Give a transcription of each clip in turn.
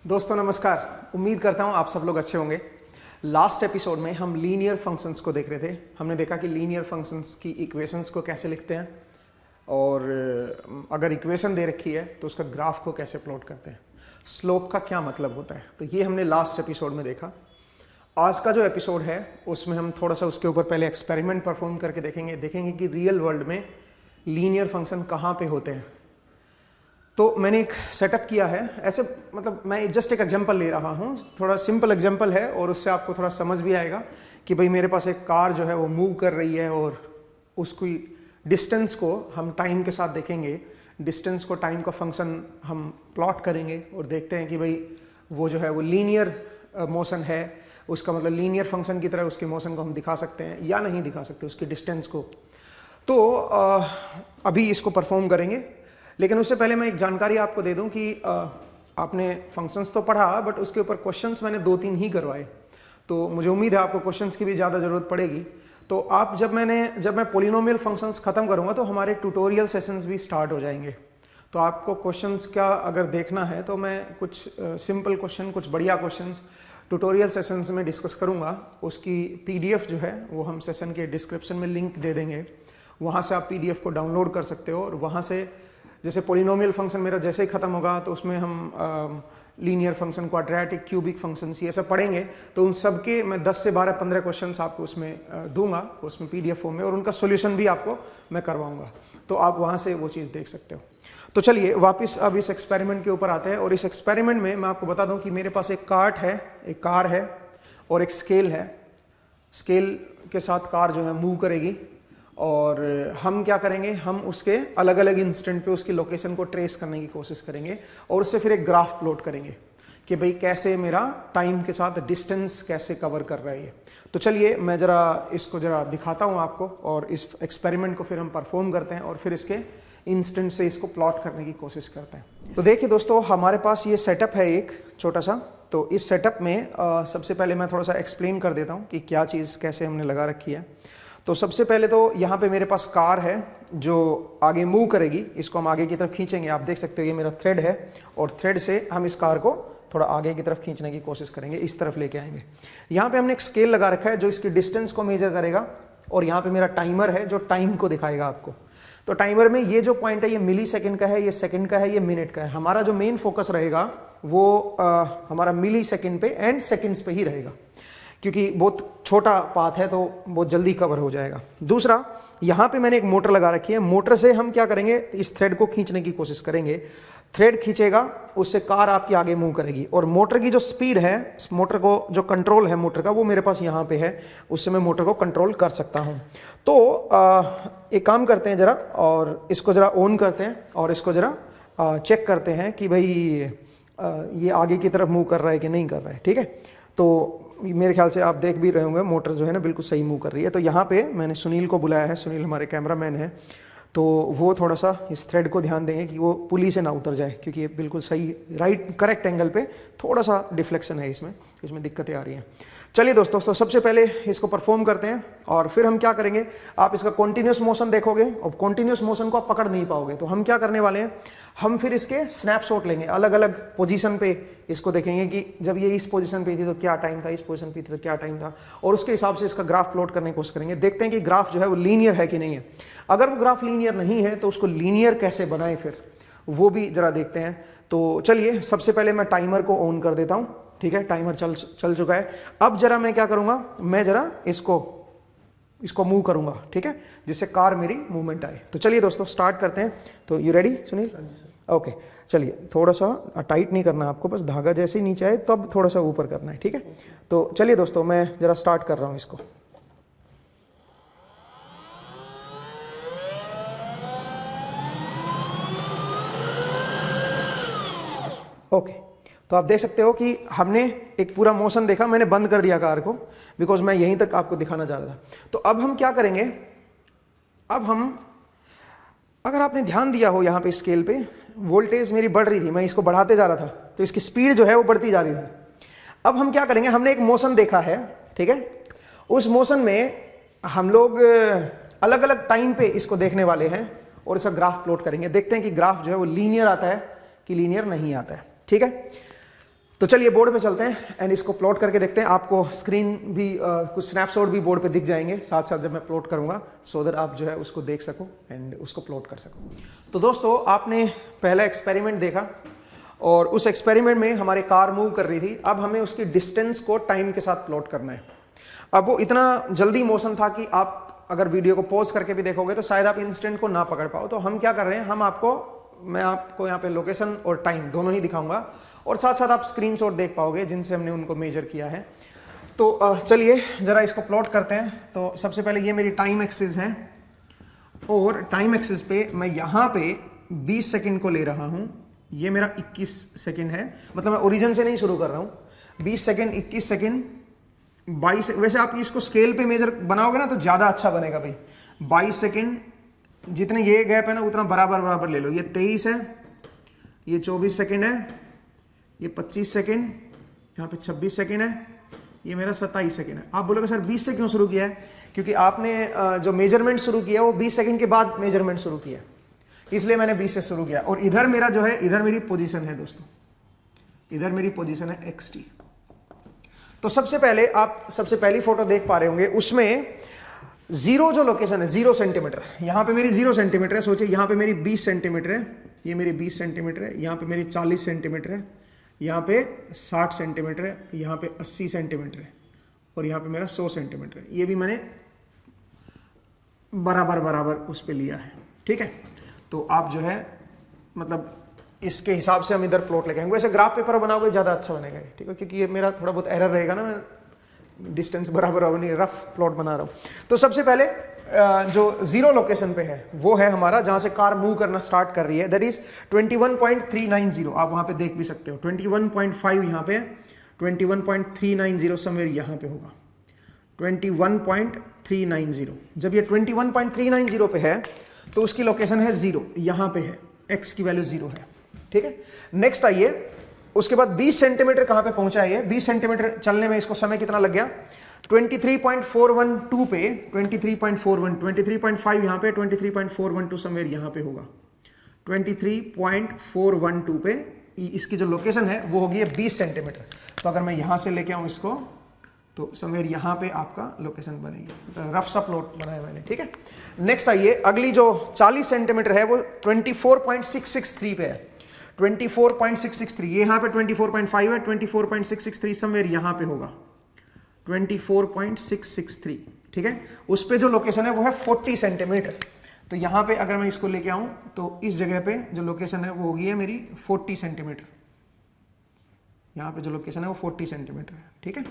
दोस्तों नमस्कार। उम्मीद करता हूँ आप सब लोग अच्छे होंगे। लास्ट एपिसोड में हम लीनियर फंक्शंस को देख रहे थे। हमने देखा कि लीनियर फंक्शंस की इक्वेशंस को कैसे लिखते हैं और अगर इक्वेशन दे रखी है तो उसका ग्राफ को कैसे प्लॉट करते हैं, स्लोप का क्या मतलब होता है। तो ये हमने लास्ट एपिसोड में देखा। आज का जो एपिसोड है उसमें हम थोड़ा सा उसके ऊपर पहले एक्सपेरिमेंट परफॉर्म करके देखेंगे कि रियल वर्ल्ड में लीनियर फंक्शन कहाँ पे होते हैं। तो मैंने एक सेटअप किया है ऐसे, मतलब मैं जस्ट एक एग्जांपल ले रहा हूँ, थोड़ा सिंपल एग्जांपल है और उससे आपको थोड़ा समझ भी आएगा कि भाई मेरे पास एक कार जो है वो मूव कर रही है और उसकी डिस्टेंस को हम टाइम के साथ देखेंगे। डिस्टेंस को टाइम का फंक्शन हम प्लॉट करेंगे और देखते हैं कि भाई वो जो है वो लीनियर मोशन है, उसका मतलब लीनियर फंक्शन की तरह उसकी मोशन को हम दिखा सकते हैं या नहीं दिखा सकते उसकी डिस्टेंस को। तो अभी इसको परफॉर्म करेंगे, लेकिन उससे पहले मैं एक जानकारी आपको दे दूं कि आपने फंक्शंस तो पढ़ा बट उसके ऊपर क्वेश्चंस मैंने 2-3 ही करवाए, तो मुझे उम्मीद है आपको क्वेश्चंस की भी ज़्यादा ज़रूरत पड़ेगी। तो आप जब मैं पोलिनोमियल फंक्शंस ख़त्म करूँगा तो हमारे ट्यूटोरियल सेशंस भी स्टार्ट हो जाएंगे। तो आपको क्वेश्चंस का अगर देखना है तो मैं कुछ सिंपल क्वेश्चन, कुछ बढ़िया क्वेश्चंस ट्यूटोरियल सेशंस में डिस्कस करूँगा। उसकी PDF जो है वो हम सेशन के डिस्क्रिप्शन में लिंक दे देंगे, वहाँ से आप PDF को डाउनलोड कर सकते हो और वहाँ से जैसे पोलिनोमियल फंक्शन मेरा जैसे ही खत्म होगा तो उसमें हम linear function, quadratic, cubic functions ये सब पढ़ेंगे। तो उन सब के मैं 10 से 12, 15 क्वेश्चंस आपको उसमें दूंगा, उसमें PDF फॉर्म में, और उनका सॉल्यूशन भी आपको मैं करवाऊंगा, तो आप वहाँ से वो चीज़ देख सकते हो। तो चलिए वापस अब इस एक्सपेरिमेंट के ऊपर आते हैं। और इस एक्सपेरिमेंट में मैं आपको बता दूँ कि मेरे पास एक कार है और एक स्केल है। स्केल के साथ कार जो है मूव करेगी और हम क्या करेंगे, हम उसके अलग अलग इंस्टेंट पे उसकी लोकेशन को ट्रेस करने की कोशिश करेंगे और उससे फिर एक ग्राफ प्लॉट करेंगे कि भाई कैसे मेरा टाइम के साथ डिस्टेंस कैसे कवर कर रहा है। तो चलिए मैं इसको दिखाता हूँ आपको और इस एक्सपेरिमेंट को फिर हम परफॉर्म करते हैं और फिर इसके इंस्टेंट से इसको प्लॉट करने की कोशिश करते हैं। तो देखिए दोस्तों, हमारे पास ये सेटअप है एक छोटा सा। तो इस सेटअप में सबसे पहले मैं थोड़ा सा एक्सप्लेन कर देता हूँ कि क्या चीज़ कैसे हमने लगा रखी है। तो सबसे पहले तो यहाँ पे मेरे पास कार है जो आगे मूव करेगी। इसको हम आगे की तरफ खींचेंगे। आप देख सकते हो ये मेरा थ्रेड है और थ्रेड से हम इस कार को थोड़ा आगे की तरफ खींचने की कोशिश करेंगे, इस तरफ लेके आएंगे। यहाँ पे हमने एक स्केल लगा रखा है जो इसकी डिस्टेंस को मेजर करेगा और यहाँ पे मेरा टाइमर है जो टाइम को दिखाएगा आपको। तो टाइमर में ये जो पॉइंट है ये मिली सेकेंड का है, ये सेकेंड का है, ये मिनट का है। हमारा जो मेन फोकस रहेगा वो हमारा मिली सेकेंड पे एंड सेकेंड्स पे ही रहेगा, क्योंकि बहुत छोटा पाथ है तो बहुत जल्दी कवर हो जाएगा। दूसरा, यहाँ पे मैंने एक मोटर लगा रखी है। मोटर से हम क्या करेंगे, इस थ्रेड को खींचने की कोशिश करेंगे। थ्रेड खींचेगा, उससे कार आपकी आगे मूव करेगी और मोटर की जो स्पीड है, मोटर को जो कंट्रोल है मोटर का, वो मेरे पास यहाँ पे है। उससे मैं मोटर को कंट्रोल कर सकता हूँ। तो एक काम करते हैं ज़रा, और इसको ज़रा ऑन करते हैं और इसको ज़रा चेक करते हैं कि भाई ये आगे की तरफ मूव कर रहा है कि नहीं कर रहा है। ठीक है, तो मेरे ख्याल से आप देख भी रहे होंगे मोटर जो है ना बिल्कुल सही मूव कर रही है। तो यहाँ पे मैंने सुनील को बुलाया है। सुनील हमारे कैमरामैन है, तो वो थोड़ा सा इस थ्रेड को ध्यान देंगे कि वो पुली से ना उतर जाए, क्योंकि ये बिल्कुल सही करेक्ट एंगल पे थोड़ा सा डिफ्लेक्शन है इसमें दिक्कतें आ रही हैं। चलिए दोस्तों, तो सबसे पहले इसको परफॉर्म करते हैं और फिर हम क्या करेंगे, आप इसका कॉन्टिन्यूस मोशन देखोगे और कॉन्टिन्यूस मोशन को आप पकड़ नहीं पाओगे। तो हम क्या करने वाले हैं, हम फिर इसके स्नैपशॉट लेंगे, अलग अलग पोजीशन पे इसको देखेंगे कि जब ये इस पोजीशन पे थी तो क्या टाइम था, इस पोजीशन पे थी तो क्या टाइम था, और उसके हिसाब से इसका ग्राफ प्लॉट करने की कोशिश करेंगे। देखते हैं कि ग्राफ जो है वो लीनियर है कि नहीं है। अगर वो ग्राफ लीनियर नहीं है तो उसको लीनियर कैसे बनाएं, फिर वो भी जरा देखते हैं। तो चलिए सबसे पहले मैं टाइमर को ऑन कर देता हूँ। ठीक है, टाइमर चल चुका है। अब जरा मैं क्या करूँगा, मैं जरा इसको मूव करूँगा, ठीक है, जिससे कार मेरी मूवमेंट आए। तो चलिए दोस्तों स्टार्ट करते हैं। तो यू रेडी सुनील? ओके, चलिए थोड़ा सा टाइट नहीं करना आपको, बस धागा जैसे ही नीचे आए तब थोड़ा सा ऊपर करना है। ठीक है, तो चलिए दोस्तों मैं जरा स्टार्ट कर रहा हूँ इसको। ओके, तो आप देख सकते हो कि हमने एक पूरा मोशन देखा। मैंने बंद कर दिया कार को बिकॉज मैं यहीं तक आपको दिखाना चाह रहा था। तो अब हम क्या करेंगे, अब हम, अगर आपने ध्यान दिया हो यहाँ पे स्केल पे वोल्टेज मेरी बढ़ रही थी, मैं इसको बढ़ाते जा रहा था तो इसकी स्पीड जो है वो बढ़ती जा रही थी। अब हम क्या करेंगे, हमने एक मोशन देखा है, ठीक है, उस मोशन में हम लोग अलग अलग टाइम पे इसको देखने वाले हैं और इसका ग्राफ प्लॉट करेंगे। देखते हैं कि ग्राफ जो है वो लीनियर आता है कि लीनियर नहीं आता है। ठीक है, तो चलिए बोर्ड पे चलते हैं एंड इसको प्लॉट करके देखते हैं। आपको स्क्रीन भी कुछ स्नैपशॉट भी बोर्ड पे दिख जाएंगे साथ साथ जब मैं प्लॉट करूंगा, सो दैट आप जो है उसको देख सको एंड उसको प्लॉट कर सको। तो दोस्तों आपने पहला एक्सपेरिमेंट देखा और उस एक्सपेरिमेंट में हमारी कार मूव कर रही थी। अब हमें उसकी डिस्टेंस को टाइम के साथ प्लॉट करना है। अब वो इतना जल्दी मोशन था कि आप अगर वीडियो को पॉज करके भी देखोगे तो शायद आप इंस्टेंट को ना पकड़ पाओ। तो हम क्या कर रहे हैं, मैं आपको यहाँ पे लोकेशन और टाइम दोनों ही दिखाऊंगा और साथ साथ आप स्क्रीनशॉट देख पाओगे जिनसे हमने उनको मेजर किया है। तो चलिए जरा इसको प्लॉट करते हैं। तो सबसे पहले ये मेरी टाइम एक्सिस है और टाइम एक्सिस पे मैं यहाँ पे 20 सेकंड को ले रहा हूँ। ये मेरा 21 सेकंड है, मतलब मैं ओरिजिन से नहीं शुरू कर रहा हूँ। 20 सेकंड, 21 सेकंड, 22। वैसे आप इसको स्केल पे मेजर बनाओगे ना तो ज़्यादा अच्छा बनेगा भाई। 22 सेकंड, जितने ये गैप है ना उतना बराबर बराबर ले लो। ये 23 है, ये 24 सेकंड है, ये 25 सेकंड, यहाँ पे 26 सेकंड है, ये मेरा 27 सेकंड है। आप बोलोगे सर 20 से क्यों शुरू किया है? क्योंकि आपने जो मेजरमेंट शुरू किया वो 20 सेकंड के बाद मेजरमेंट शुरू किया, इसलिए मैंने 20 से शुरू किया। और इधर मेरा जो है, इधर मेरी पोजीशन है दोस्तों, इधर मेरी पोजीशन है XT। तो सबसे पहले आप सबसे पहली फोटो देख पा रहे होंगे, उसमें जीरो जो लोकेशन है 0 सेंटीमीटर, यहाँ पे मेरी 0 सेंटीमीटर है। सोचिए यहाँ पे मेरी 20 सेंटीमीटर है, ये मेरी 20 सेंटीमीटर है, यहाँ पे मेरी 40 सेंटीमीटर है, यहाँ पे 60 सेंटीमीटर है, यहाँ पे 80 सेंटीमीटर है और यहाँ पे मेरा 100 सेंटीमीटर है। ये भी मैंने बराबर बराबर उस पर लिया है, ठीक है। तो आप जो है मतलब इसके हिसाब से हम इधर प्लॉट लेके आएंगे। वैसे ग्राफ पेपर बनाओगे ज़्यादा अच्छा बनेगा, ठीक है, क्योंकि ये मेरा थोड़ा बहुत एरर रहेगा ना, मैं डिस्टेंस बराबर नहीं रफ प्लॉट बना रहा हूँ। तो सबसे पहले जो 0 लोकेशन पे है वो है हमारा जहाँ से कार मूव करना स्टार्ट कर रही है, दैट इज 21.390। आप वहाँ पे देख भी सकते हो 21.5 यहाँ पे, 21.390 समवेयर यहाँ पे होगा 21.390। जब ये 21.390 पे है तो उसकी लोकेशन है 0, यहाँ पे है, x की वैल्यू 0 है, ठीक है। नेक्स्ट आइए, उसके बाद 20 सेंटीमीटर कहाँ पे पहुंचा है ये? 20 सेंटीमीटर चलने में इसको समय कितना लग गया? 23.412 पे 23.41, 23.5 यहाँ पे, 23.412 समवेयर यहाँ पे होगा। 23.412 पे इसकी जो लोकेशन है वो होगी 20 सेंटीमीटर। तो अगर मैं यहाँ से लेके आऊँ इसको तो समवेयर यहाँ पे आपका लोकेशन बनेगी। रफ सा प्लॉट बनाया मैंने, ठीक है। नेक्स्ट आइए, अगली जो 40 सेंटीमीटर है वो 24.663 पे है। 24.663, ये यहाँ पे 24.5 है, 24.663 समवेयर यहाँ पे होगा 24.663, ठीक है। उस पे जो लोकेशन है वो है 40 सेंटीमीटर। तो यहाँ पे अगर मैं इसको लेके आऊँ तो इस जगह पे जो लोकेशन है वो होगी है मेरी 40 सेंटीमीटर। यहाँ पे जो लोकेशन है वो 40 सेंटीमीटर है, ठीक है।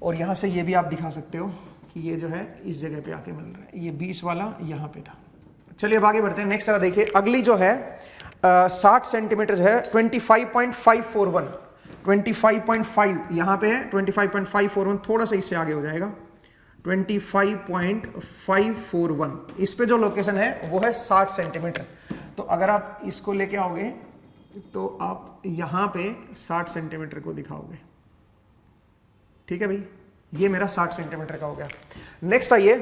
और यहाँ से ये भी आप दिखा सकते हो कि ये जो है इस जगह पे आके मिल रहा है, ये 20 वाला यहाँ पे था। चलिए अब आगे बढ़ते हैं। नेक्स्ट जरा देखिए, अगली जो है 60 सेंटीमीटर जो है 25.541, 25.5 यहाँ पे है, 25.541 थोड़ा सा इससे आगे हो जाएगा 25.541। इस पे जो लोकेशन है वो है 60 सेंटीमीटर। तो अगर आप इसको लेके आओगे तो आप यहाँ पे 60 सेंटीमीटर को दिखाओगे, ठीक है भाई। ये मेरा 60 सेंटीमीटर का हो गया। नेक्स्ट आइए,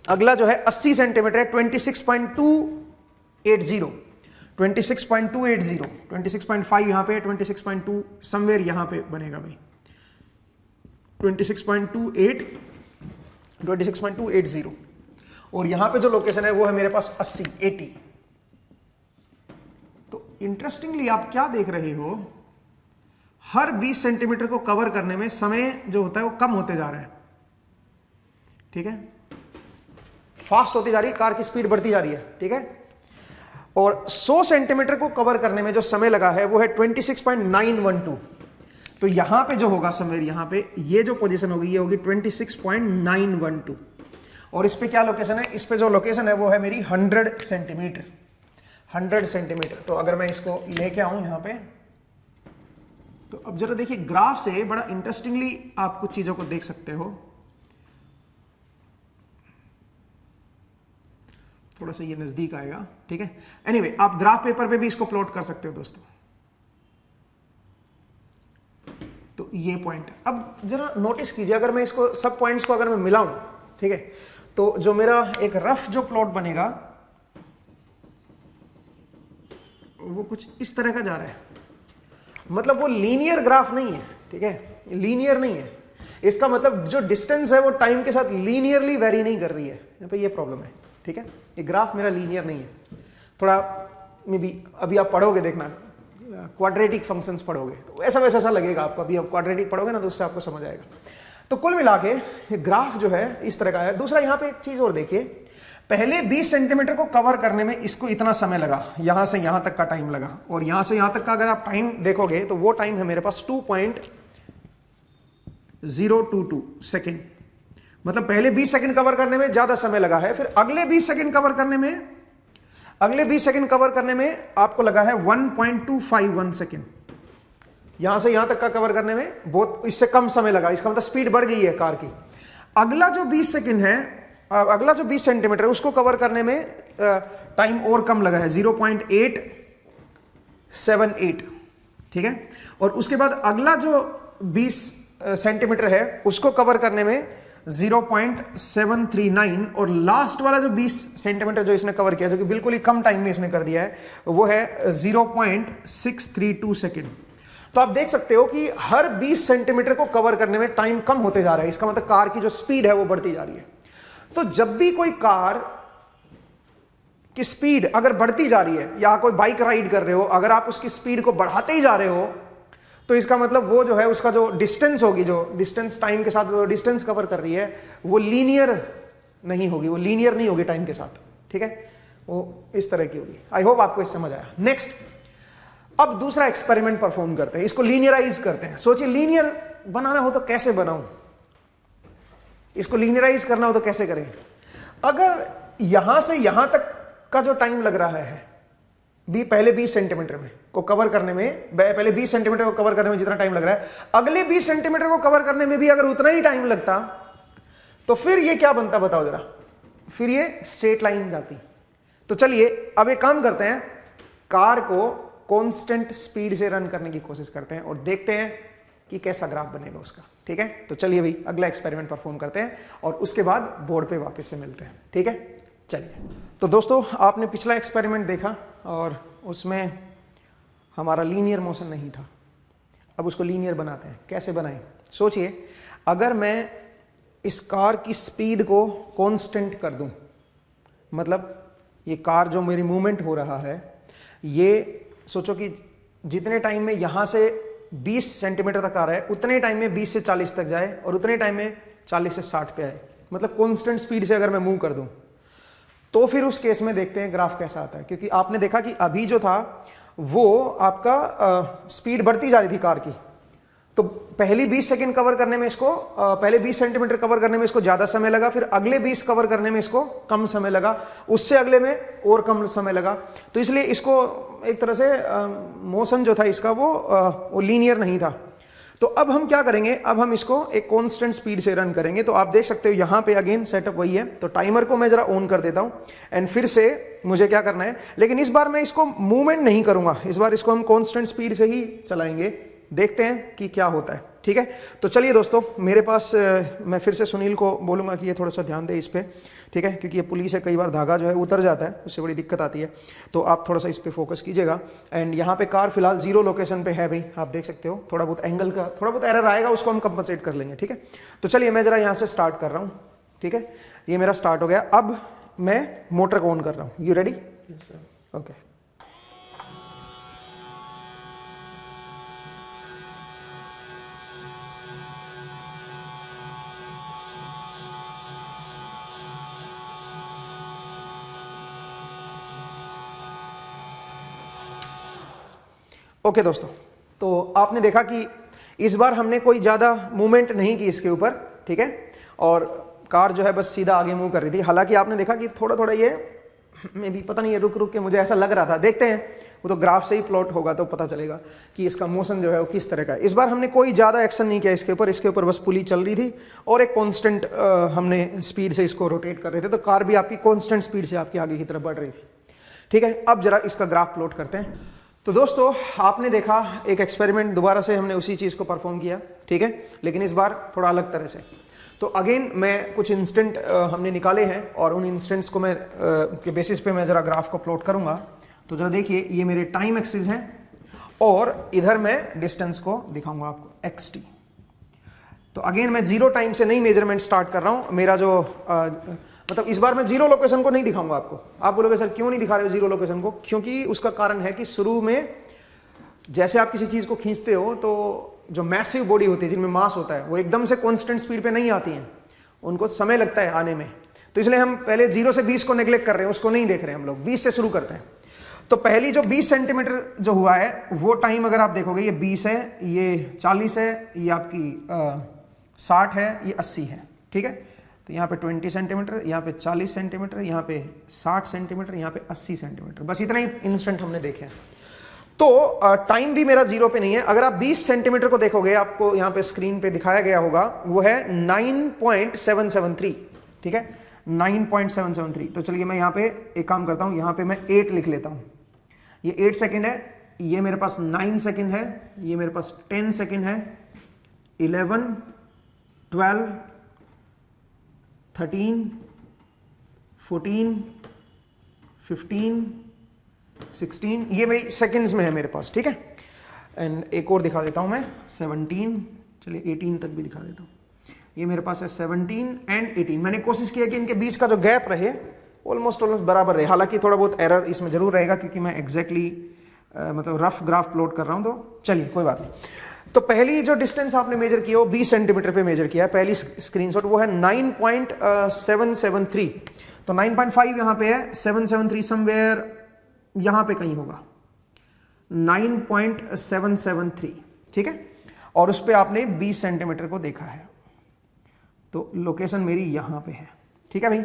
अगला जो है 80 सेंटीमीटर है 26.280, 26.280, 26.5 यहाँ पे, 26.2 समवेयर यहाँ पे बनेगा भाई, 26.280 और यहाँ पे जो लोकेशन है वो है मेरे पास 80। तो इंटरेस्टिंगली आप क्या देख रहे हो, हर 20 सेंटीमीटर को कवर करने में समय जो होता है वो कम होते जा रहा है, ठीक है। फास्ट होती जा रही है, कार की स्पीड बढ़ती जा रही है, ठीक है। और 100 सेंटीमीटर को कवर करने में जो समय लगा है वो है 26.912। तो यहां पे जो होगा समवेयर यहाँ पे ये जो पोजीशन होगी ये होगी 26.912। और इस पे क्या लोकेशन है? इस पे जो लोकेशन है वो है मेरी 100 सेंटीमीटर, 100 सेंटीमीटर। तो अगर मैं इसको लेके आऊं यहाँ पे तो अब जरा देखिए, ग्राफ से बड़ा इंटरेस्टिंगली आप कुछ चीजों को देख सकते हो। थोड़ा सा ये नजदीक आएगा, ठीक है। एनीवे, आप ग्राफ पेपर पे भी इसको प्लॉट कर सकते हो दोस्तों। तो ये पॉइंट अब जरा नोटिस कीजिए, अगर मैं इसको सब पॉइंट्स को अगर मैं मिलाऊं, ठीक है, तो जो मेरा एक रफ जो प्लॉट बनेगा वो कुछ इस तरह का जा रहा है। मतलब वो लीनियर ग्राफ नहीं है, ठीक है, लीनियर नहीं है। इसका मतलब जो डिस्टेंस है वो टाइम के साथ लीनियरली वेरी नहीं कर रही है, यहाँ पे ये प्रॉब्लम है, ठीक है। ये ग्राफ मेरा लीनियर नहीं है, थोड़ा मे बी अभी आप पढ़ोगे देखना, क्वाड्रेटिक फंक्शंस पढ़ोगे तो ऐसा वैसा सा लगेगा आपको, अभी आप क्वाड्रेटिक पढ़ोगे ना तो उससे आपको समझ आएगा। तो कुल मिला के ग्राफ जो है इस तरह का है। दूसरा यहाँ पे एक चीज और देखिए, पहले 20 सेंटीमीटर को कवर करने में इसको इतना समय लगा, यहां से यहां तक का टाइम लगा, और यहां से यहां तक का अगर आप टाइम देखोगे तो वो टाइम है मेरे पास 2.022 सेकेंड। मतलब पहले 20 सेकंड कवर करने में ज्यादा समय लगा है, फिर अगले 20 सेकंड कवर करने में आपको लगा है 1.251 सेकंड। यहां से यहां तक का कवर करने में बहुत इससे कम समय लगा, इसका मतलब स्पीड बढ़ गई है कार की। अगला जो 20 सेकंड है, अगला जो 20 सेंटीमीटर है उसको कवर करने में टाइम और कम लगा है, 0.878, ठीक है। और उसके बाद अगला जो 20 सेंटीमीटर है उसको कवर करने में 0.739, और लास्ट वाला जो 20 सेंटीमीटर जो इसने कवर किया, जो कि बिल्कुल ही कम टाइम में इसने कर दिया है, वो है 0.632 सेकेंड। तो आप देख सकते हो कि हर 20 सेंटीमीटर को कवर करने में टाइम कम होते जा रहा है। इसका मतलब कार की जो स्पीड है वो बढ़ती जा रही है। तो जब भी कोई कार की स्पीड अगर बढ़ती जा रही है, या कोई बाइक राइड कर रहे हो, अगर आप उसकी स्पीड को बढ़ाते ही जा रहे हो, तो इसका मतलब वो जो है उसका जो डिस्टेंस होगी, जो डिस्टेंस टाइम के साथ जो डिस्टेंस कवर कर रही है, वो लीनियर नहीं होगी, वो लीनियर नहीं होगी टाइम के साथ, ठीक है, वो इस तरह की होगी। आई होप आपको इस समझ आया। नेक्स्ट, अब दूसरा एक्सपेरिमेंट परफॉर्म करते हैं, इसको लीनियराइज करते हैं। सोचिए लीनियर बनाना हो तो कैसे बनाऊं, इसको लीनियराइज करना हो तो कैसे करें। अगर यहां से यहां तक का जो टाइम लग रहा है पहले 20 सेंटीमीटर में को कवर करने में, पहले 20 सेंटीमीटर को कवर करने में जितना टाइम लग रहा है, अगले 20 सेंटीमीटर को कवर करने में भी अगर उतना ही टाइम लगता, तो फिर ये क्या बनता बताओ जरा, फिर ये स्ट्रेट लाइन जाती। तो चलिए अब एक काम करते हैं, कार को कांस्टेंट स्पीड से रन करने की कोशिश करते हैं और देखते हैं कि कैसा ग्राफ बनेगा उसका, ठीक है। तो चलिए भाई अगला एक्सपेरिमेंट परफॉर्म करते हैं और उसके बाद बोर्ड पे वापस से मिलते हैं, ठीक है। चलिए, तो दोस्तों आपने पिछला एक्सपेरिमेंट देखा और उसमें हमारा लीनियर मोशन नहीं था। अब उसको लीनियर बनाते हैं। कैसे बनाएं? सोचिए, अगर मैं इस कार की स्पीड को कांस्टेंट कर दूं, मतलब ये कार जो मेरी मूवमेंट हो रहा है, ये सोचो कि जितने टाइम में यहां से 20 सेंटीमीटर तक आ रहा है, उतने टाइम में 20 से 40 तक जाए और उतने टाइम में 40 से 60 पे आए, मतलब कांस्टेंट स्पीड से अगर मैं मूव कर दूं, तो फिर उस केस में देखते हैं ग्राफ कैसा आता है। क्योंकि आपने देखा कि अभी जो था वो आपका स्पीड बढ़ती जा रही थी कार की, तो पहली 20 सेकंड कवर करने में इसको, पहले 20 सेंटीमीटर कवर करने में इसको ज्यादा समय लगा, फिर अगले 20 कवर करने में इसको कम समय लगा, उससे अगले में और कम समय लगा। तो इसलिए इसको एक तरह से मोशन जो था इसका वो लीनियर नहीं था। तो अब हम क्या करेंगे, अब हम इसको एक कांस्टेंट स्पीड से रन करेंगे। तो आप देख सकते हो यहाँ पे अगेन सेटअप वही है। तो टाइमर को मैं जरा ऑन कर देता हूँ एंड फिर से मुझे क्या करना है, लेकिन इस बार मैं इसको मूवमेंट नहीं करूंगा, इस बार इसको हम कांस्टेंट स्पीड से ही चलाएंगे, देखते हैं कि क्या होता है, ठीक है। तो चलिए दोस्तों, मेरे पास मैं फिर से सुनील को बोलूँगा कि ये थोड़ा सा ध्यान दे इस पर, ठीक है, क्योंकि ये पुली से कई बार धागा जो है उतर जाता है, उससे बड़ी दिक्कत आती है। तो आप थोड़ा सा इस पर फोकस कीजिएगा। एंड यहाँ पे कार फिलहाल 0 लोकेशन पे है भाई, आप देख सकते हो। थोड़ा बहुत एंगल का थोड़ा बहुत एरर आएगा, उसको हम कंपनसेट कर लेंगे, ठीक है। तो चलिए मैं जरा यहाँ से स्टार्ट कर रहा हूँ, ठीक है। ये मेरा स्टार्ट हो गया। अब मैं मोटर को ऑन कर रहा हूँ। You ready? ओके। ओके दोस्तों, तो आपने देखा कि इस बार हमने कोई ज़्यादा मूवमेंट नहीं की इसके ऊपर, ठीक है, और कार जो है बस सीधा आगे मूव कर रही थी। हालांकि आपने देखा कि थोड़ा थोड़ा ये मैं भी पता नहीं है, रुक रुक के मुझे ऐसा लग रहा था। देखते हैं, वो तो ग्राफ से ही प्लॉट होगा तो पता चलेगा कि इसका मोशन जो है वो किस तरह का है। इस बार हमने कोई ज़्यादा एक्शन नहीं किया इसके ऊपर बस पुली चल रही थी और एक कॉन्स्टेंट हमने स्पीड से इसको रोटेट कर रहे थे। तो कार भी आपकी कॉन्स्टेंट स्पीड से आपकी आगे की तरफ बढ़ रही थी, ठीक है। अब जरा इसका ग्राफ प्लॉट करते हैं। तो दोस्तों आपने देखा एक एक्सपेरिमेंट दोबारा से हमने उसी चीज़ को परफॉर्म किया, ठीक है, लेकिन इस बार थोड़ा अलग तरह से। तो अगेन मैं कुछ इंस्टेंट हमने निकाले हैं और उन इंस्टेंट्स को मैं के बेसिस पे मैं ज़रा ग्राफ को प्लॉट करूँगा। तो ज़रा देखिए, ये मेरे टाइम एक्सिस हैं और इधर मैं डिस्टेंस को दिखाऊंगा आपको xt। तो अगेन मैं 0 टाइम से नहीं मेजरमेंट स्टार्ट कर रहा हूं। मेरा जो मतलब इस बार मैं 0 लोकेशन को नहीं दिखाऊंगा आपको। आप बोलोगे सर क्यों नहीं दिखा रहे हो 0 लोकेशन को? क्योंकि उसका कारण है कि शुरू में जैसे आप किसी चीज को खींचते हो तो जो मैसिव बॉडी होती है, जिनमें मास होता है, वो एकदम से कांस्टेंट स्पीड पे नहीं आती हैं, उनको समय लगता है आने में। तो इसलिए हम पहले 0 से 20 को नेग्लेक्ट कर रहे हैं, उसको नहीं देख रहे हैं हम लोग, 20 से शुरू करते हैं। तो पहली जो 20 सेंटीमीटर जो हुआ है वो टाइम अगर आप देखोगे, ये 20 है, ये 40 है, ये आपकी 60 है, ये 80 है, ठीक है। तो यहाँ पे 20 सेंटीमीटर, यहाँ पे 40 सेंटीमीटर, यहाँ पे 60 सेंटीमीटर, यहाँ पे 80 सेंटीमीटर, बस इतना ही इंस्टेंट हमने देखे हैं। तो टाइम भी मेरा 0 पे नहीं है। अगर आप 20 सेंटीमीटर को देखोगे, आपको यहाँ पे स्क्रीन पे दिखाया गया होगा, वो है 9.773, ठीक है, 9.773। तो चलिए मैं यहाँ पे एक काम करता हूँ, यहाँ पे मैं 8 लिख लेता हूँ। ये 8 सेकेंड है, ये मेरे पास 9 सेकेंड है, ये मेरे पास 10 सेकेंड है, 11, 12, 13, 14, 15, 16, ये मेरी सेकेंड्स में है मेरे पास, ठीक है। एंड एक और दिखा देता हूं मैं, 17, चलिए 18 तक भी दिखा देता हूं। ये मेरे पास है 17 एंड 18। मैंने कोशिश की है कि इनके बीच का जो गैप रहे ऑलमोस्ट बराबर रहे। हालांकि थोड़ा बहुत एरर इसमें जरूर रहेगा क्योंकि मैं एग्जैक्टली मतलब रफ ग्राफ प्लॉट कर रहा हूं। तो चलिए कोई बात नहीं। तो पहली जो डिस्टेंस आपने मेजर किया वो 20 सेंटीमीटर पे मेजर किया है, पहली स्क्रीनशॉट, वो है 9.773। तो 9.5 यहाँ पे है, 773 समवेयर यहां पे कहीं होगा, 9.773, ठीक है। और उस पे आपने 20 सेंटीमीटर को देखा है, तो लोकेशन मेरी यहां पे है, ठीक है भाई,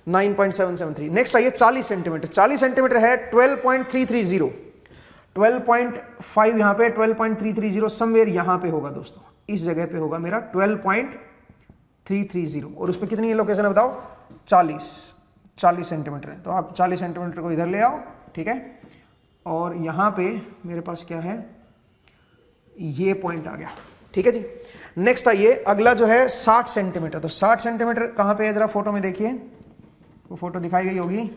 9.773। नेक्स्ट आइए 40 सेंटीमीटर। 40 सेंटीमीटर है 12.330, 12.5 यहां पे, 12.330 समवेयर यहां पे होगा दोस्तों, इस जगह पे होगा मेरा 12.330। और उस पे कितनी है लोकेशन है बताओ? 40 सेंटीमीटर है। तो आप 40 सेंटीमीटर को इधर ले आओ, ठीक है। और यहां पे मेरे पास क्या है, ये पॉइंट आ गया, ठीक है जी। नेक्स्ट आइए अगला जो है 60 सेंटीमीटर। तो 60 सेंटीमीटर कहां पे है, जरा फोटो में देखिए, वो फोटो दिखाई गई होगी।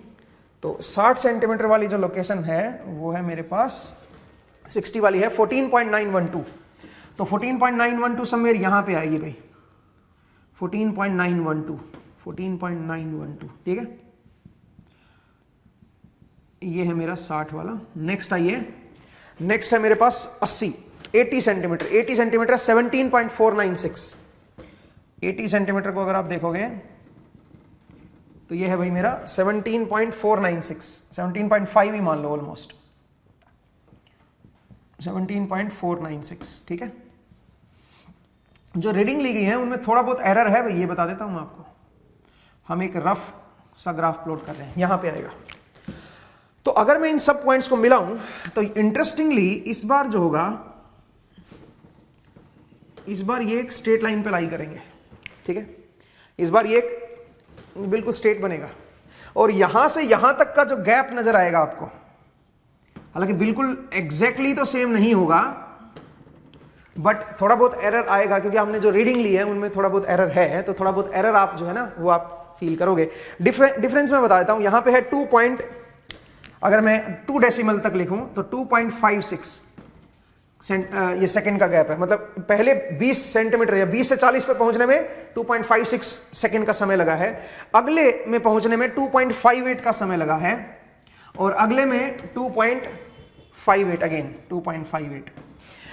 तो 60 सेंटीमीटर वाली जो लोकेशन है वो है मेरे पास 60 वाली है 14.912। तो 14.912 समवेयर यहां पे आएगी भाई, 14.912, ठीक है। ये है मेरा 60 वाला। नेक्स्ट आइए, नेक्स्ट है मेरे पास 80 सेंटीमीटर। 80 सेंटीमीटर 17.496। 80 सेंटीमीटर को अगर आप देखोगे तो ये है भाई मेरा 17.496, 17.5 ही मान लो, ऑलमोस्ट 17.496, ठीक है। जो रीडिंग ली गई है उनमें थोड़ा बहुत एरर है भाई, ये बता देता हूं मैं आपको। हम एक रफ सा ग्राफ प्लॉट कर रहे हैं, यहां पे आएगा। तो अगर मैं इन सब पॉइंट्स को मिलाऊं तो इंटरेस्टिंगली इस बार जो होगा, इस बार ये एक स्ट्रेट लाइन पे लाई करेंगे, ठीक है। इस बार ये एक बिल्कुल स्ट्रेट बनेगा और यहां से यहां तक का जो गैप नजर आएगा आपको, हालांकि बिल्कुल एग्जैक्टली तो सेम नहीं होगा, बट थोड़ा बहुत एरर आएगा क्योंकि हमने जो रीडिंग ली है उनमें थोड़ा बहुत एरर है। तो थोड़ा बहुत एरर आप जो है ना वो आप फील करोगे। डिफरेंस मैं बता देता हूं, यहां पे है 2 पॉइंट, अगर मैं 2 डेसिमल तक लिखूं तो 2.56 ये सेकंड का गैप है। मतलब पहले 20 सेंटीमीटर या 20 से 40 पे पहुंचने में 2.56 सेकंड का समय लगा है, अगले में पहुंचने में 2.58 का समय लगा है, और अगले में 2.58, अगेन 2.58।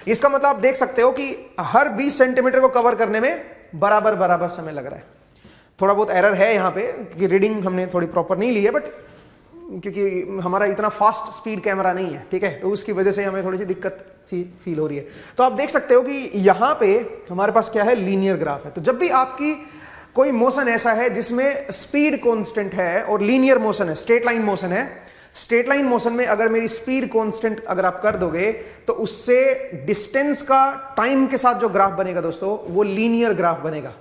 इसका मतलब आप देख सकते हो कि हर 20 सेंटीमीटर को कवर करने में बराबर समय लग रहा है। थोड़ा बहुत एरर है यहाँ पे कि रीडिंग हमने थोड़ी प्रॉपर नहीं ली है, बट क्योंकि हमारा इतना फास्ट स्पीड कैमरा नहीं है, ठीक है, तो उसकी वजह से हमें थोड़ी सी दिक्कत फील हो रही है। तो आप देख सकते हो कि यहाँ पे हमारे पास क्या है, लीनियर ग्राफ है। तो जब भी आपकी कोई मोशन ऐसा है जिसमें स्पीड कांस्टेंट है और लीनियर मोशन है, स्ट्रेट लाइन मोशन है, स्ट्रेट लाइन मोशन में अगर मेरी स्पीड कांस्टेंट अगर आप कर दोगे तो उससे डिस्टेंस का टाइम के साथ जो ग्राफ बनेगा दोस्तों वो लीनियर ग्राफ बनेगा,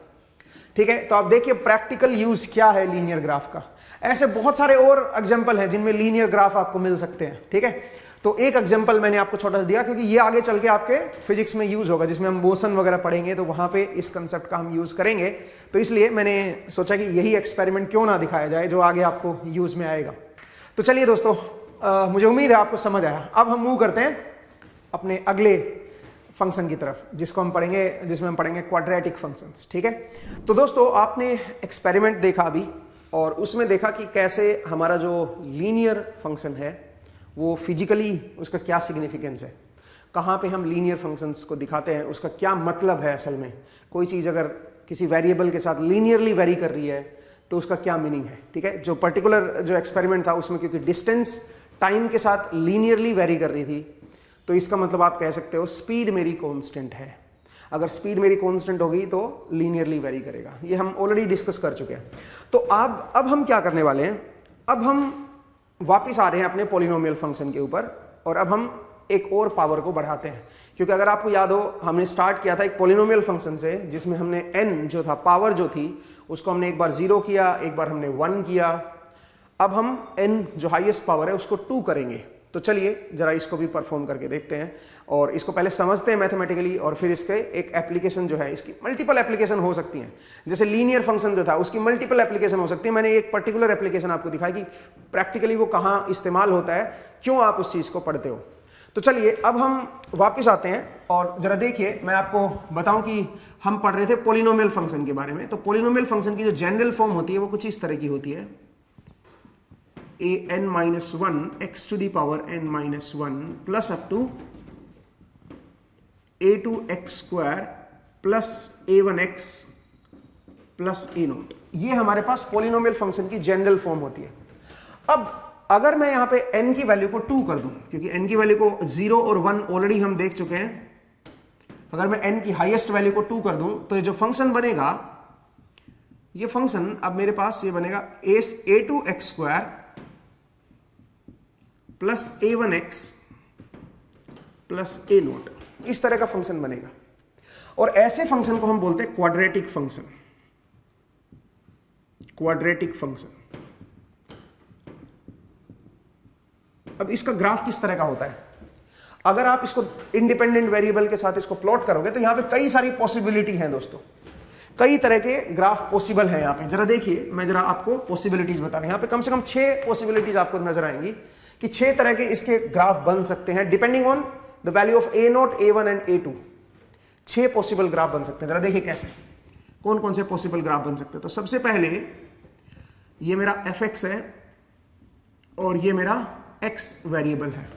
ठीक है। तो आप देखिए प्रैक्टिकल यूज क्या है लीनियर ग्राफ का। ऐसे बहुत सारे और एग्जांपल हैं जिनमें लीनियर ग्राफ आपको मिल सकते हैं, ठीक है। तो एक एग्जांपल मैंने आपको छोटा सा दिया क्योंकि ये आगे चल के आपके फिजिक्स में यूज होगा, जिसमें हम मोशन वगैरह पढ़ेंगे तो वहां पे इस कंसेप्ट का हम यूज करेंगे। तो इसलिए मैंने सोचा कि यही एक्सपेरिमेंट क्यों ना दिखाया जाए जो आगे आपको यूज में आएगा। तो चलिए दोस्तों, मुझे उम्मीद है आपको समझ आया। अब हम मूव करते हैं अपने अगले फंक्शन की तरफ, जिसमें हम पढ़ेंगे क्वाड्रेटिक फंक्शंस। ठीक है, तो दोस्तों आपने एक्सपेरिमेंट देखा अभी, और उसमें देखा कि कैसे हमारा जो लीनियर फंक्शन है वो फिजिकली उसका क्या सिग्निफिकेंस है, कहाँ पे हम लीनियर फंक्शंस को दिखाते हैं, उसका क्या मतलब है। असल में कोई चीज़ अगर किसी वेरिएबल के साथ लीनियरली वेरी कर रही है तो उसका क्या मीनिंग है। ठीक है, जो पर्टिकुलर जो एक्सपेरिमेंट था उसमें क्योंकि डिस्टेंस टाइम के साथ लीनियरली वेरी कर रही थी, तो इसका मतलब आप कह सकते हो स्पीड मेरी कांस्टेंट है। अगर स्पीड मेरी कांस्टेंट होगी तो लीनियरली वेरी करेगा। ये हम ऑलरेडी डिस्कस कर चुके हैं। तो अब हम क्या करने वाले हैं, अब हम वापस आ रहे हैं अपने पॉलिनोमियल फंक्शन के ऊपर, और अब हम एक और पावर को बढ़ाते हैं। क्योंकि अगर आपको याद हो, हमने स्टार्ट किया था एक पॉलिनोमियल फंक्शन से जिसमें हमने n जो था, पावर जो थी, उसको हमने एक बार 0 किया, एक बार हमने 1 किया। अब हम n जो हाईएस्ट पावर है उसको 2 करेंगे। तो चलिए जरा इसको भी परफॉर्म करके देखते हैं, और इसको पहले समझते हैं मैथमेटिकली, और फिर इसके एक एप्लीकेशन जो है, इसकी मल्टीपल एप्लीकेशन हो सकती हैं। जैसे लीनियर फंक्शन जो था उसकी मल्टीपल एप्लीकेशन हो सकती है। मैंने एक पर्टिकुलर एप्लीकेशन आपको दिखाई कि प्रैक्टिकली वो कहाँ इस्तेमाल होता है, क्यों आप उस चीज़ को पढ़ते हो। तो चलिए अब हम वापस आते हैं, और जरा देखिए मैं आपको बताऊं कि हम पढ़ रहे थे पॉलिनोमियल फंक्शन के बारे में। तो पॉलिनोमियल फंक्शन की जो जनरल फॉर्म होती है वो कुछ इस तरह की होती है, an-1 x to the power n-1 plus up to a2x square plus a1x plus a0। ये हमारे पास पॉलिनोमियल फंक्शन की जनरल फॉर्म होती है। अब अगर मैं यहां पे n की वैल्यू को 2 कर दूं, क्योंकि n की वैल्यू को 0 और 1 ऑलरेडी हम देख चुके हैं, अगर मैं n की हाईएस्ट वैल्यू को 2 कर दूं तो ये जो फंक्शन बनेगा, ये फंक्शन अब मेरे पास ये बनेगा a2x square plus a1x plus a0, इस तरह का फंक्शन बनेगा। और ऐसे फंक्शन को हम बोलते हैं क्वाड्रेटिक फंक्शन। Quadratic function. अब इसका ग्राफ किस तरह का होता है, अगर आप इसको इंडिपेंडेंट वेरिएबल के साथ इसको प्लॉट करोगे तो यहां पे कई सारी पॉसिबिलिटी हैं दोस्तों, कई तरह के ग्राफ पॉसिबल है। यहां पे जरा देखिए, मैं जरा आपको पॉसिबिलिटीज बता रहा हूं। यहां पे कम से कम 6 पॉसिबिलिटीज आपको नजर आएंगी कि 6 तरह के इसके ग्राफ बन सकते हैं, depending on the value of a0, a1 and a2। 6 possible graph बन सकते हैं। जरा देखिए कैसे, कौन कौन से पॉसिबल ग्राफ बन सकते हैं। तो सबसे पहले ये मेरा fx है और ये मेरा x वेरिएबल है।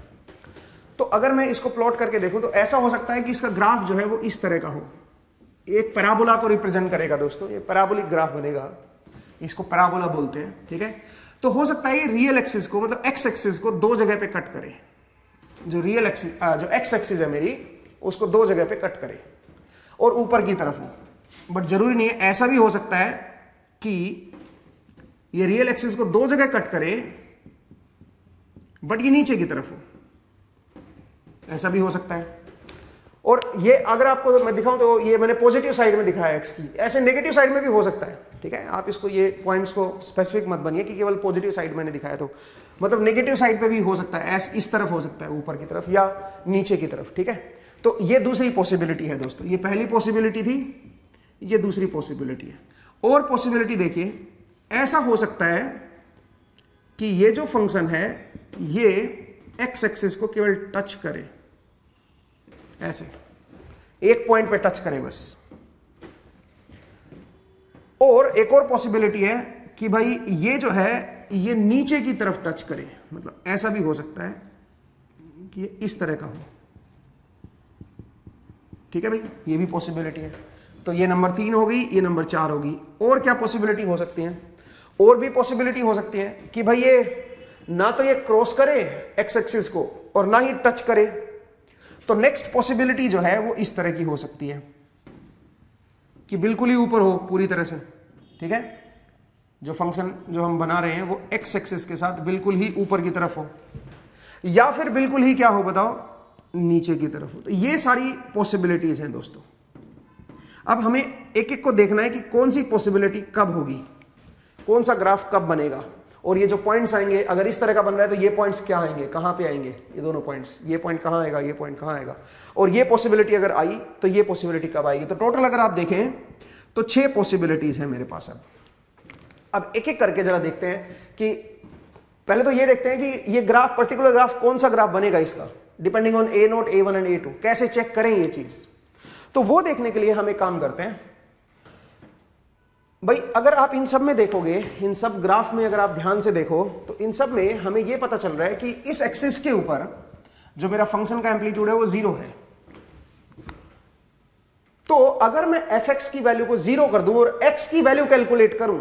तो अगर मैं इसको प्लॉट करके देखूं तो ऐसा हो सकता है कि इसका ग्राफ जो है वो इस तरह का हो, एक पैराबोला को रिप्रेजेंट करेगा दोस्तों। ये पैराबोलिक ग्राफ बनेगा, इसको पैराबोला बोलते हैं। ठीक है, तो हो सकता है ये रियल एक्सिस को, मतलब एक्स एक्सिस को 2 जगह पे कट करे। जो रियल एक्सिस, जो एक्स एक्सिस है मेरी, उसको 2 जगह पे कट करे और ऊपर की तरफ हो। बट जरूरी नहीं है, ऐसा भी हो सकता है कि ये रियल एक्सिस को 2 जगह कट करे बट ये नीचे की तरफ हो, ऐसा भी हो सकता है। और ये अगर आपको मैं दिखाऊं तो ये मैंने पॉजिटिव साइड में दिखाया एक्स की, ऐसे नेगेटिव साइड में भी हो सकता है। ठीक है, आप इसको ये पॉइंट्स को स्पेसिफिक मत बनिए कि केवल पॉजिटिव साइड मैंने दिखाया, तो मतलब नेगेटिव साइड पे भी हो सकता है, इस तरफ हो सकता है, ऊपर की तरफ या नीचे की तरफ। ठीक है, तो ये दूसरी पॉसिबिलिटी है दोस्तों। ये पहली पॉसिबिलिटी थी, ये दूसरी पॉसिबिलिटी है। और पॉसिबिलिटी देखिए, ऐसा हो सकता है कि ये जो फंक्शन है ये एक्स एक्सिस को केवल टच करे, ऐसे एक पॉइंट पे टच करे बस। और एक और पॉसिबिलिटी है कि भाई ये जो है ये नीचे की तरफ टच करे, मतलब ऐसा भी हो सकता है कि ये इस तरह का हो। ठीक है भाई, ये भी पॉसिबिलिटी है। तो ये नंबर 3 हो गई, ये नंबर 4 होगी। और क्या पॉसिबिलिटी हो सकती है, और भी पॉसिबिलिटी हो सकती है कि भाई ये ना तो ये क्रॉस करे एक्स एक्सिस को और ना ही टच करे। तो नेक्स्ट पॉसिबिलिटी जो है वो इस तरह की हो सकती है कि बिल्कुल ही ऊपर हो पूरी तरह से। ठीक है, जो फंक्शन जो हम बना रहे हैं वो एक्स एक्सिस के साथ बिल्कुल ही ऊपर की तरफ हो, या फिर बिल्कुल ही क्या हो बताओ, नीचे की तरफ हो। तो ये सारी पॉसिबिलिटीज हैं दोस्तों। अब हमें एक एक को देखना है कि कौन सी पॉसिबिलिटी कब होगी, कौन सा ग्राफ कब बनेगा। और ये जो पॉइंट्स आएंगे, अगर इस तरह का बन रहा है तो ये पॉइंट्स क्या आएंगे, कहां पे आएंगे, ये दोनों पॉइंट्स, ये पॉइंट कहां आएगा, ये पॉइंट कहां आएगा। और ये पॉसिबिलिटी अगर आई तो ये पॉसिबिलिटी कब आएगी। तो टोटल अगर आप देखें तो 6 पॉसिबिलिटीज हैं मेरे पास। अब एक एक करके जरा देखते हैं कि पहले तो ये देखते हैं कि ये ग्राफ, पर्टिकुलर ग्राफ, कौन सा ग्राफ बनेगा इसका। Depending on A0, A1 and A2। कैसे चेक करें ये चीज, तो वो देखने के लिए हम एक काम करते हैं भाई। अगर आप इन सब में देखोगे, इन सब ग्राफ में अगर आप ध्यान से देखो, तो इन सब में हमें यह पता चल रहा है कि इस एक्सिस के ऊपर जो मेरा फंक्शन का एम्पलीट्यूड है वो 0 है। तो अगर मैं fx की वैल्यू को 0 कर दूं और x की वैल्यू कैलकुलेट करूं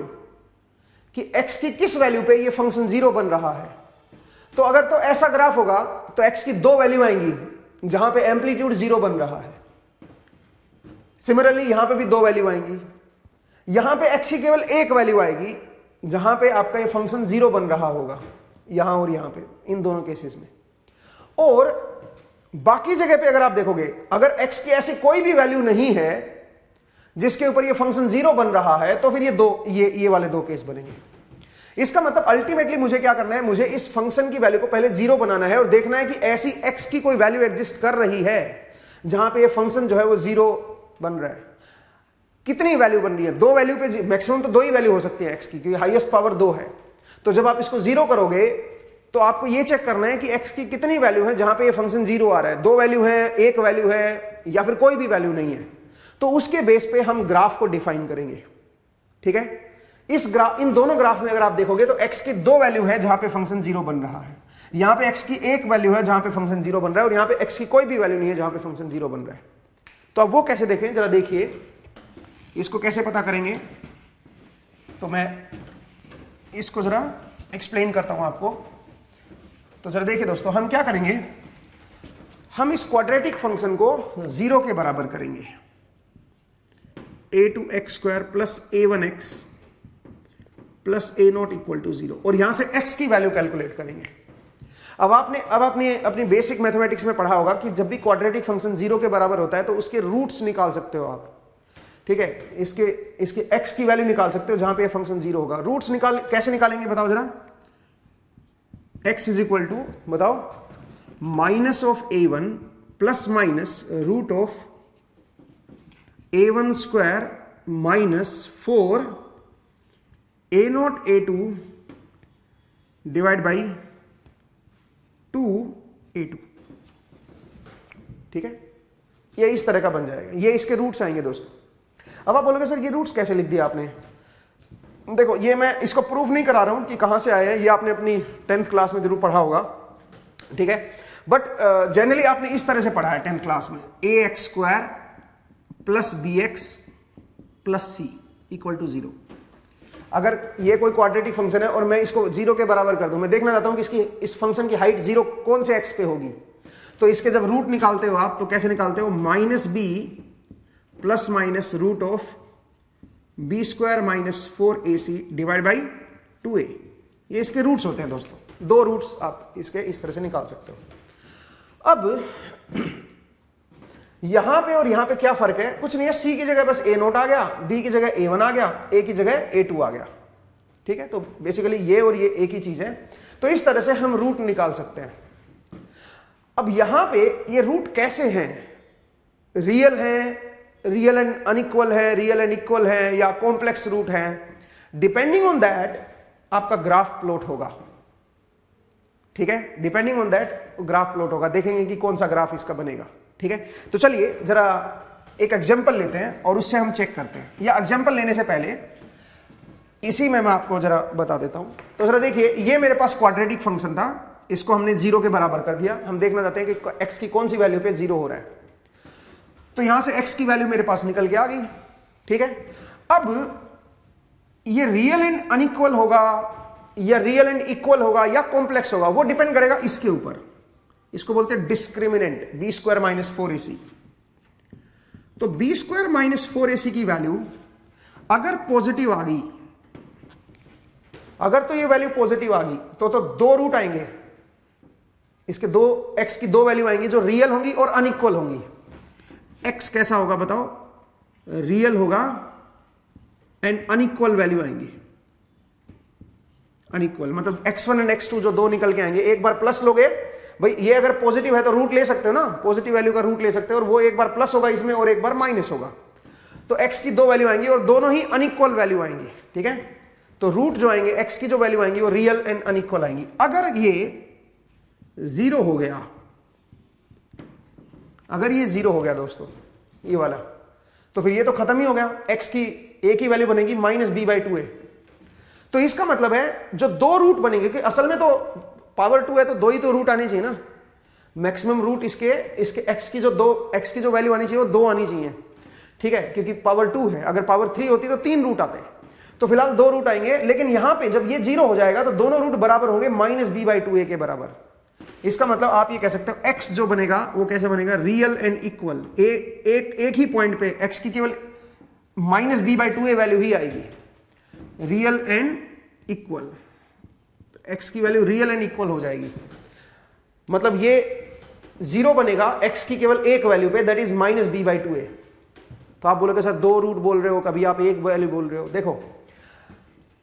कि x की किस वैल्यू पे ये फंक्शन 0 बन रहा है, तो अगर तो ऐसा ग्राफ होगा तो x की 2 वैल्यू आएंगी जहां पे एम्पलीट्यूड 0 बन रहा है। सिमिलरली यहां पे भी 2 वैल्यू आएंगी, यहां पे x की केवल 1 वैल्यू आएगी जहां पे आपका ये फंक्शन 0 बन रहा होगा, यहां और यहां पे, इन दोनों केसेस में। और बाकी जगह पे अगर आप देखोगे, अगर x की ऐसी कोई भी वैल्यू नहीं है जिसके ऊपर ये फंक्शन 0 बन रहा है, तो फिर ये वाले 2 केस बनेंगे। इसका मतलब अल्टीमेटली मुझे क्या करना है, मुझे इस फंक्शन की वैल्यू को पहले 0 बनाना है और देखना है कि ऐसी x की कोई वैल्यू एग्जिस्ट कर रही है जहां पे ये फंक्शन जो है वो 0 बन रहा है। कितनी वैल्यू बन रही है? 2 वैल्यू पे, मैक्सिमम तो 2 ही वैल्यू हो सकती है x की, क्योंकि हाईएस्ट पावर 2 है। तो जब आप इसको 0 करोगे तो आपको ये चेक करना है कि x की कितनी वैल्यू है जहां पे ये फंक्शन 0 आ रहा है। 2 वैल्यू है, 1 वैल्यू है, या फिर कोई भी वैल्यू नहीं है। तो उसके बेस पे हम ग्राफ को डिफाइन करेंगे। ठीक है, इन दोनों ग्राफ में अगर आप देखोगे तो x की 2 वैल्यू है जहां पे फंक्शन 0 बन रहा है, यहां पे x की 1 वैल्यू है जहां पे फंक्शन 0 बन रहा है, और यहां पे x की कोई भी वैल्यू नहीं है जहां पे फंक्शन 0 बन रहा है। तो अब वो कैसे देखें, जरा देखिए इसको कैसे पता करेंगे। तो मैं इसको जरा एक्सप्लेन करता हूं आपको। तो जरा देखिए दोस्तों, हम क्या करेंगे, हम इस क्वाड्रेटिक फंक्शन को 0 के बराबर करेंगे। a2x² plus a1x plus a0 equal to 0, और यहां से x की वैल्यू कैलकुलेट करेंगे। अब आपने अपनी बेसिक मैथमेटिक्स में पढ़ा होगा कि जब भी क्वाड्रेटिक फंक्शन 0 के बराबर होता है तो उसके रूट्स निकाल सकते हो आप। ठीक है, इसके x की वैल्यू निकाल सकते हो जहां पे फंक्शन 0 होगा। रूट्स कैसे निकालेंगे बताओ जरा। x इज इक्वल टू, बताओ, minus of a1 plus minus root of a1 square minus 4 a0 a2 divide by 2 a2। ठीक है, ये इस तरह का बन जाएगा, ये इसके रूट्स आएंगे दोस्तों। अब आप बोलोगे सर ये रूट्स कैसे लिख दिया आपने। देखो, ये मैं इसको प्रूव नहीं करा रहा हूं कि कहां से आया है, ये आपने अपनी 10th क्लास में जरूर पढ़ा होगा। ठीक है, बट जनरली आपने इस तरह से पढ़ा है 10th क्लास में, ax² plus bx plus c equal to 0। अगर ये कोई क्वाड्रेटिक फंक्शन है और मैं इसको 0 के बराबर कर दूं, मैं देखना चाहता हूं कि इसकी इस फंक्शन की हाइट 0 कौन से x पे होगी, तो इसके जब रूट निकालते हो आप तो कैसे निकालते हो, minus b plus minus root of b square minus 4ac divide by 2a। ये इसके रूट्स होते हैं दोस्तों, 2 रूट्स आप इसके इस तरह से निकाल सकते हो। अब यहां पे और यहां पे क्या फर्क है, कुछ नहीं है, c की जगह बस a0 आ गया, b की जगह a1 आ गया, a की जगह a2 आ गया। ठीक है, तो बेसिकली ये और ये एक ही चीज है। तो इस तरह से हम रूट निकाल सकते हैं। अब यहां पे ये रूट कैसे हैं, रियल है, रियल एंड अनइक्वल है, रियल एंड इक्वल है, या कॉम्प्लेक्स रूट है, डिपेंडिंग ऑन दैट आपका ग्राफ प्लॉट होगा। ठीक है, depending on that graph plot होगा, देखेंगे कि कौन सा ग्राफ इसका बनेगा। ठीक है, तो चलिए जरा एक एग्जांपल लेते हैं और उससे हम चेक करते हैं। या एग्जांपल लेने से पहले इसी में मैं आपको जरा बता देता हूं। तो जरा देखिए, ये मेरे पास क्वाड्रेटिक फंक्शन था, इसको हमने 0 के बराबर कर दिया। हम देखना चाहते हैं कि x की कौन सी वैल्यू पे 0 हो रहा है। तो यहां से x की वैल्यू मेरे पास निकल के आ गई। ठीक है, अब ये रियल एंड अनइक्वल होगा या रियल एंड इक्वल होगा या कॉम्प्लेक्स होगा, वो डिपेंड करेगा इसके ऊपर। इसको बोलते हैं discriminant, b square minus 4ac। तो b स्क्वायर माइनस 4ac की वैल्यू अगर पॉजिटिव आ गई, अगर तो ये वैल्यू पॉजिटिव आ गई तो 2 रूट आएंगे, इसके x की 2 वैल्यू आएंगी जो रियल होंगी और अनइक्वल होंगी। x कैसा होगा बताओ, रियल होगा एंड अनइक्वल वैल्यू आएंगी। अनइक्वल मतलब x1 एंड x2 जो 2 निकल के आएंगे, एक बार प्लस लोगे भाई, ये अगर पॉजिटिव है तो रूट ले सकते हो ना, पॉजिटिव वैल्यू का रूट ले सकते हो, और वो एक बार प्लस होगा इसमें और एक बार माइनस होगा। तो x की 2 वैल्यू आएंगी और दोनों ही अनइक्वल वैल्यू आएंगी। ठीक है, तो रूट जो आएंगे x की जो वैल्यू आएंगी वो रियल एंड अनइक्वल आएंगी। अगर ये 0 हो गया अगर ये 0 हो गया दोस्तों, ये वाला, तो फिर ये तो खत्म ही हो गया, x की a की वैल्यू बनेगी -b/2a। तो इसका मतलब है जो दो रूट बनेंगे, कि असल में तो पावर 2 है तो दो ही तो रूट आनी चाहिए ना, मैक्सिमम रूट इसके x की जो वैल्यू आनी चाहिए वो 2 आनी चाहिए, ठीक है, क्योंकि पावर 2 है। अगर पावर 3 होती तो 3 रूट आते, तो फिलहाल 2 रूट आएंगे। लेकिन यहां पे जब ये 0 हो जाएगा तो दोनों रूट बराबर होंगे -b/2a के बराबर। इसका मतलब आप ये कह सकते हो x जो बनेगा वो कैसे बनेगा, रियल एंड इक्वल। एक ही पॉइंट पे x की केवल -b/2a वैल्यू ही आएगी, रियल एंड इक्वल। x की वैल्यू रियल एंड इक्वल हो जाएगी, मतलब ये 0 बनेगा x की केवल एक वैल्यू पे, दैट इज -b/2a। तो आप बोलोगे सर 2 रूट बोल रहे हो, कभी आप एक वैल्यू बोल रहे हो। देखो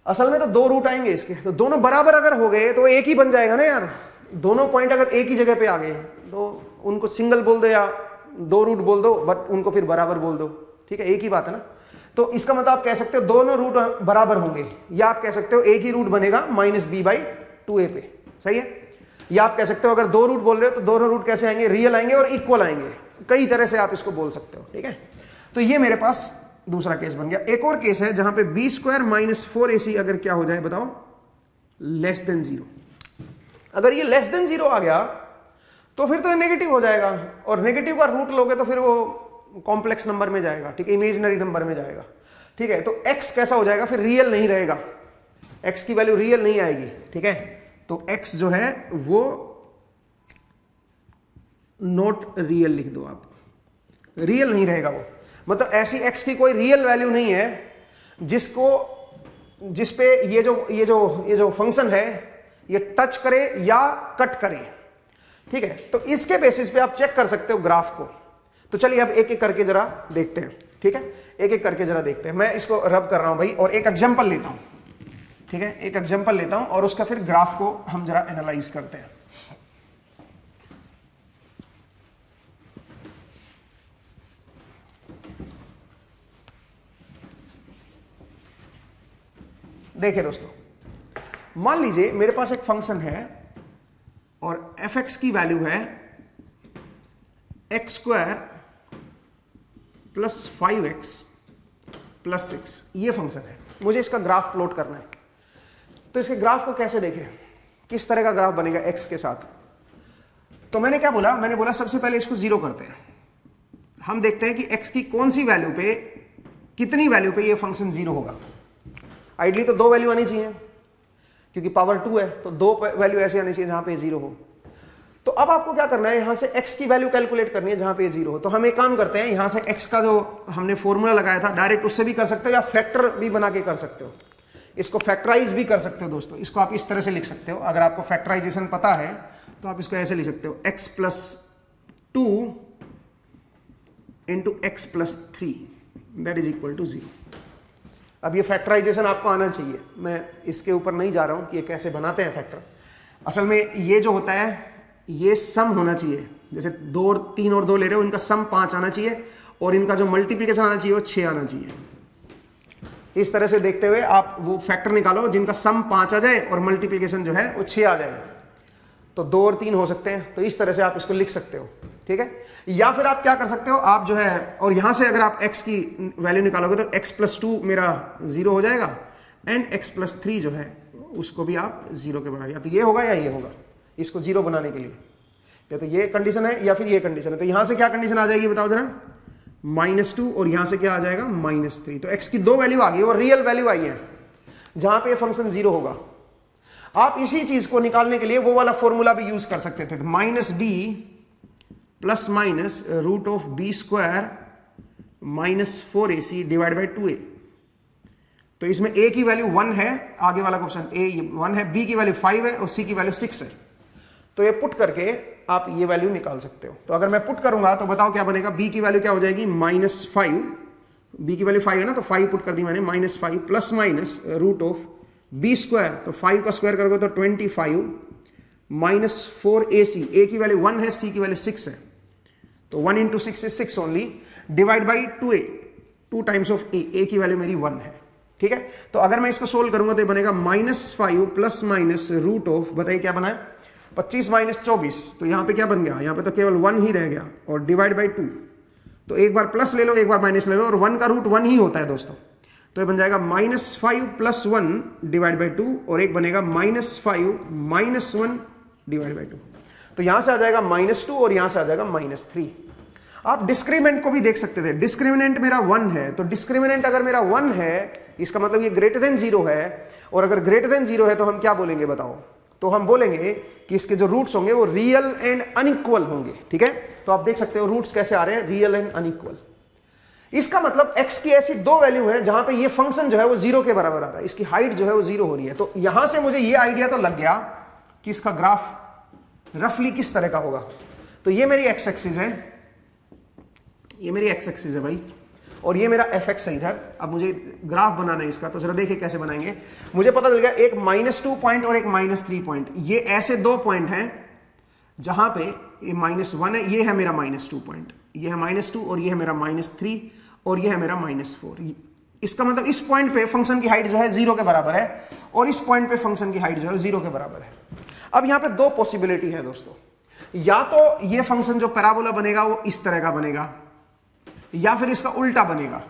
असल में तो 2 रूट आएंगे इसके, तो दोनों बराबर अगर हो गए तो एक ही बन जाएगा ना यार। दोनों पॉइंट अगर एक ही जगह पे आ गए तो उनको सिंगल बोल दो या 2 रूट बोल दो, बट उनको फिर बराबर बोल दो, ठीक है, एक ही बात है ना। तो इसका मतलब आप कह सकते हो दोनों रूट बराबर होंगे, या आप कह सकते हो एक ही रूट बनेगा -b/2a पे, सही है। या आप कह सकते हो अगर 2 रूट बोल रहे हो तो दोनों रूट कैसे आएंगे, रियल आएंगे और इक्वल आएंगे। कई तरह से आप इसको बोल सकते हो, ठीक है। तो ये मेरे पास दूसरा केस बन गया। एक और केस है जहां पे b² - 4ac अगर क्या हो जाए बताओ, लेस देन 0। अगर ये लेस देन 0 आ गया तो फिर तो नेगेटिव हो जाएगा, और नेगेटिव का रूट लोगे तो फिर वो कॉम्प्लेक्स नंबर में जाएगा, ठीक है, इमेजिनरी नंबर में जाएगा, ठीक है। तो x कैसा हो जाएगा, फिर रियल नहीं रहेगा, x की वैल्यू रियल नहीं आएगी, ठीक है। तो x जो है वो नॉट रियल लिख दो आप, रियल नहीं रहेगा वो। मतलब ऐसी x की कोई रियल वैल्यू नहीं है जिस पे ये जो फंक्शन है ये टच करे या कट करे, ठीक है। तो इसके बेसिस पे आप चेक कर सकते हो ग्राफ को। तो चलिए अब एक एक करके जरा देखते हैं, ठीक है, एक एक करके जरा देखते हैं। मैं इसको रब कर रहा हूं भाई, और एक एग्जांपल लेता हूं, ठीक है, एक एग्जांपल लेता हूं और उसका फिर ग्राफ को हम जरा एनालाइज करते हैं। देखिए दोस्तों, मान लीजिए मेरे पास एक फंक्शन है और f(x) की वैल्यू है x² + 5x + 6। ये फंक्शन है, मुझे इसका ग्राफ प्लॉट करना है। तो इसके ग्राफ को कैसे देखें, किस तरह का ग्राफ बनेगा x के साथ। तो मैंने क्या बोला, मैंने बोला सबसे पहले इसको 0 करते हैं। हम देखते हैं कि x की कौन सी वैल्यू पे, कितनी वैल्यू पे ये फंक्शन 0 होगा। आइडली तो 2 वैल्यू आनी चाहिए, क्योंकि पावर 2 है, तो 2 वैल्यू ऐसी आनी चाहिए जहां पे 0 हो। तो अब आपको क्या करना है, यहां से x की वैल्यू कैलकुलेट करनी है जहां पे 0 हो। तो हम एक काम करते हैं, यहां से x का जो हमने फॉर्मूला लगाया था डायरेक्ट उससे भी कर सकते हो, या फैक्टर भी बना के कर सकते हो। इसको फैक्टराइज भी कर सकते हो दोस्तों। इसको आप इस तरह से लिख सकते हो, अगर आपको फैक्टराइजेशन पता है तो आप इसको ऐसे लिख सकते हो, x + 2 × x + 3 that is equal to 0। अब ये फैक्टराइजेशन आपको आना चाहिए, मैं इसके ऊपर नहीं जा रहा हूं कि ये कैसे बनाते हैं फैक्टर। असल में ये जो होता है ये सम होना चाहिए, जैसे 2 और 3 और 2 ले रहे हो, इनका सम 5 आना चाहिए और इनका जो मल्टीप्लिकेशन आना चाहिए वो 6 आना चाहिए। इस तरह से देखते हुए आप वो फैक्टर निकालो जिनका सम 5 आ जाए और मल्टीप्लिकेशन जो है वो 6 आ जाए। तो 2 और 3 हो सकते हैं, तो इस तरह से आप इसको लिख सकते हो, ठीक है। या फिर आप क्या कर सकते हो, आप जो है, और यहां से अगर आप x की वैल्यू निकालोगे तो x + 2 मेरा 0 हो जाएगा, एंड x + 3 जो है उसको भी आप 0 के बराबर, या तो ये होगा या ये होगा। इसको 0 बनाने के लिए या तो ये कंडीशन है या फिर ये कंडीशन है। तो यहां से क्या कंडीशन आ जाएगी बताओ जरा, -2, और यहां से क्या आ जाएगा -3। तो x की 2 वैल्यू आ गई और रियल वैल्यू आई है जहां पे फंक्शन 0 होगा। आप इसी चीज को निकालने के लिए वो वाला फॉर्मूला भी यूज कर सकते थे, -b ± √b² - 4ac / 2a। तो इसमें a की वैल्यू 1 है, आगे वाला ऑप्शन a 1 है, b की वैल्यू 5 है और c की वैल्यू 6 है। तो ये पुट करके आप ये वैल्यू निकाल सकते हो। तो अगर मैं पुट करूंगा तो बताओ क्या बनेगा, b की वैल्यू क्या हो जाएगी -5, b की वैल्यू 5 है ना, तो 5 पुट कर दी मैंने, -5 ± √b², तो 5 का स्क्वायर करोगे तो 25 - 4ac, a की वैल्यू 1 है, c की वैल्यू 6 है, तो 1 × 6 is 6 only, divide by 2a, 2 times of a की वैल्यू मेरी 1 है, ठीक है। तो अगर मैं इसको सोल्व करूंगा तो ये बनेगा -5 ± √, बताइए क्या बना है, 25 माइनस 24, तो यहाँ पे क्या बन गया, यहाँ पे तो केवल 1 ही रह गया, और डिवाइड बाई 2, तो एक बार प्लस ले लो एक बार माइनस ले लो, और 1 का रूट 1 ही होता है दोस्तों, तो ये बन जाएगा -5 + 1 डिवाइड बाई 2, और एक बनेगा -5 - 1 डिवाइड बाई 2, तो यहां से आ जाएगा -2 और यहां से आ जाएगा -3। आप डिस्क्रिमिनेंट को भी देख सकते थे, डिस्क्रिमिनेंट मेरा 1 है, तो डिस्क्रिमिनेंट अगर मेरा 1 है इसका मतलब ये ग्रेटर देन 0 है, और अगर ग्रेटर देन 0 है तो हम क्या बोलेंगे बताओ, तो हम बोलेंगे कि इसके जो रूट्स होंगे वो रियल एंड अनइक्वल होंगे, ठीक है। तो आप देख सकते हो रूट्स कैसे आ रहे हैं, रियल एंड अनइक्वल। इसका मतलब x की ऐसी दो वैल्यू है जहां पे ये फंक्शन जो है वो 0 के बराबर आ रहा है, इसकी हाइट जो है वो 0 हो रही है, तो यहां से मुझे ये आइडिया तो लग गया कि इसका ग्राफ रफली किस तरह का होगा। तो ये मेरी x एक्सिस है, ये मेरी x एक्सिस है भाई, और ये मेरा fx है इधर। अब मुझे ग्राफ बनाना है इसका, तो जरा देखिए कैसे बनाएंगे। मुझे पता चल गया एक -2 पॉइंट और एक -3 पॉइंट, ये ऐसे दो पॉइंट हैं जहां पे ये -1 है, ये है मेरा -2 पॉइंट, ये है -2 और ये है मेरा -3 और ये है मेरा -4। इसका मतलब इस पॉइंट पे फंक्शन की हाइट जो है 0 के बराबर है, और इस पॉइंट पे फंक्शन की हाइट जो है 0 के बराबर है। अब यहां पे दो पॉसिबिलिटी है दोस्तों, या तो ये फंक्शन जो पैराबोला बनेगा वो इस तरह का बनेगा, या फिर इसका उल्टा बनेगा।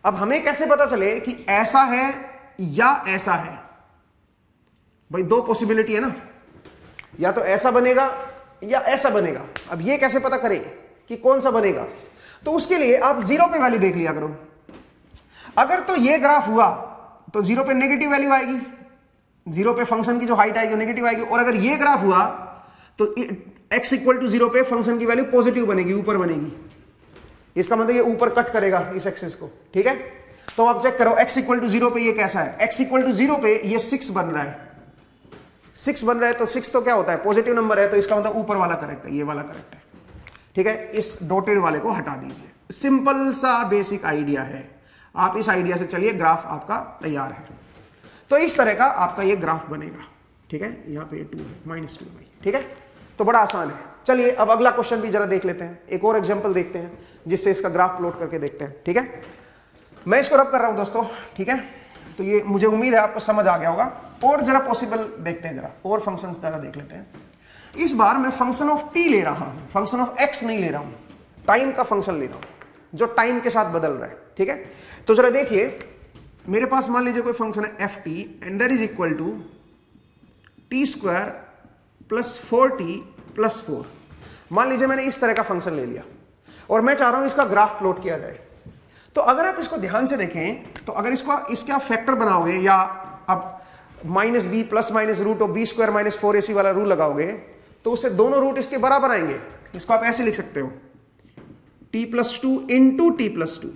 अब हमें कैसे पता चले कि ऐसा है या ऐसा है, भाई दो पॉसिबिलिटी है ना, या तो ऐसा बनेगा या ऐसा बनेगा। अब ये कैसे पता करें कि कौन सा बनेगा, तो उसके लिए आप 0 पे वैल्यू देख लिया करो। अगर तो ये ग्राफ हुआ तो 0 पे नेगेटिव वैल्यू आएगी, 0 पे फंक्शन की जो हाइट आएगी वो नेगेटिव आएगी, और अगर ये ग्राफ हुआ तो x = 0 पे फंक्शन की वैल्यू पॉजिटिव बनेगी, ऊपर बनेगी। इसका मतलब ये ऊपर कट करेगा इस एक्सिस को, ठीक है। तो आप चेक करो x = 0 पे ये कैसा है, x = 0 पे ये 6 बन रहा है, 6 बन रहा है, तो 6 तो क्या होता है, पॉजिटिव नंबर है, तो इसका मतलब ऊपर वाला करेक्ट है, ये वाला करेक्ट है, ठीक है। इस डॉटेड वाले को हटा दीजिए। सिंपल सा बेसिक आइडिया है, आप इस आइडिया से चलिए, ग्राफ आपका तैयार है। तो इस तरह का आपका ये ग्राफ बनेगा, ठीक है। यहाँ पे 2 है, -2 भाई, ठीक है। तो बड़ा आसान है। चलिए अब अगला क्वेश्चन भी जरा देख लेते हैं, एक और एग्जांपल देखते हैं जिससे इसका ग्राफ प्लॉट करके देखते हैं, ठीक है। मैं इसको रब कर रहा हूं दोस्तों, ठीक है। तो ये मुझे उम्मीद है आपको समझ आ गया होगा। और जरा पॉसिबल देखते हैं, जरा और फंक्शंस जरा देख लेते हैं। इस बार मैं फंक्शन ऑफ t ले रहा हूं, फंक्शन ऑफ x नहीं ले रहा हूं, टाइम का फंक्शन ले रहा हूं जो टाइम के साथ बदल रहा है, ठीक है। तो जरा देखिए, मेरे पास मान लीजिए कोई फंक्शन है ft and that is equal to t² + 4t + 4। मान लीजिए मैंने इस तरह का फंक्शन ले लिया और मैं चाह रहा हूं इसका ग्राफ प्लॉट किया जाए। तो अगर आप इसको ध्यान से देखें, तो अगर इसका फैक्टर बनाओगे, या अब -b ± √b² - 4ac वाला रूल लगाओगे, तो उससे दोनों रूट इसके बराबर आएंगे। इसको आप ऐसे लिख सकते हो, t + 2 × t + 2,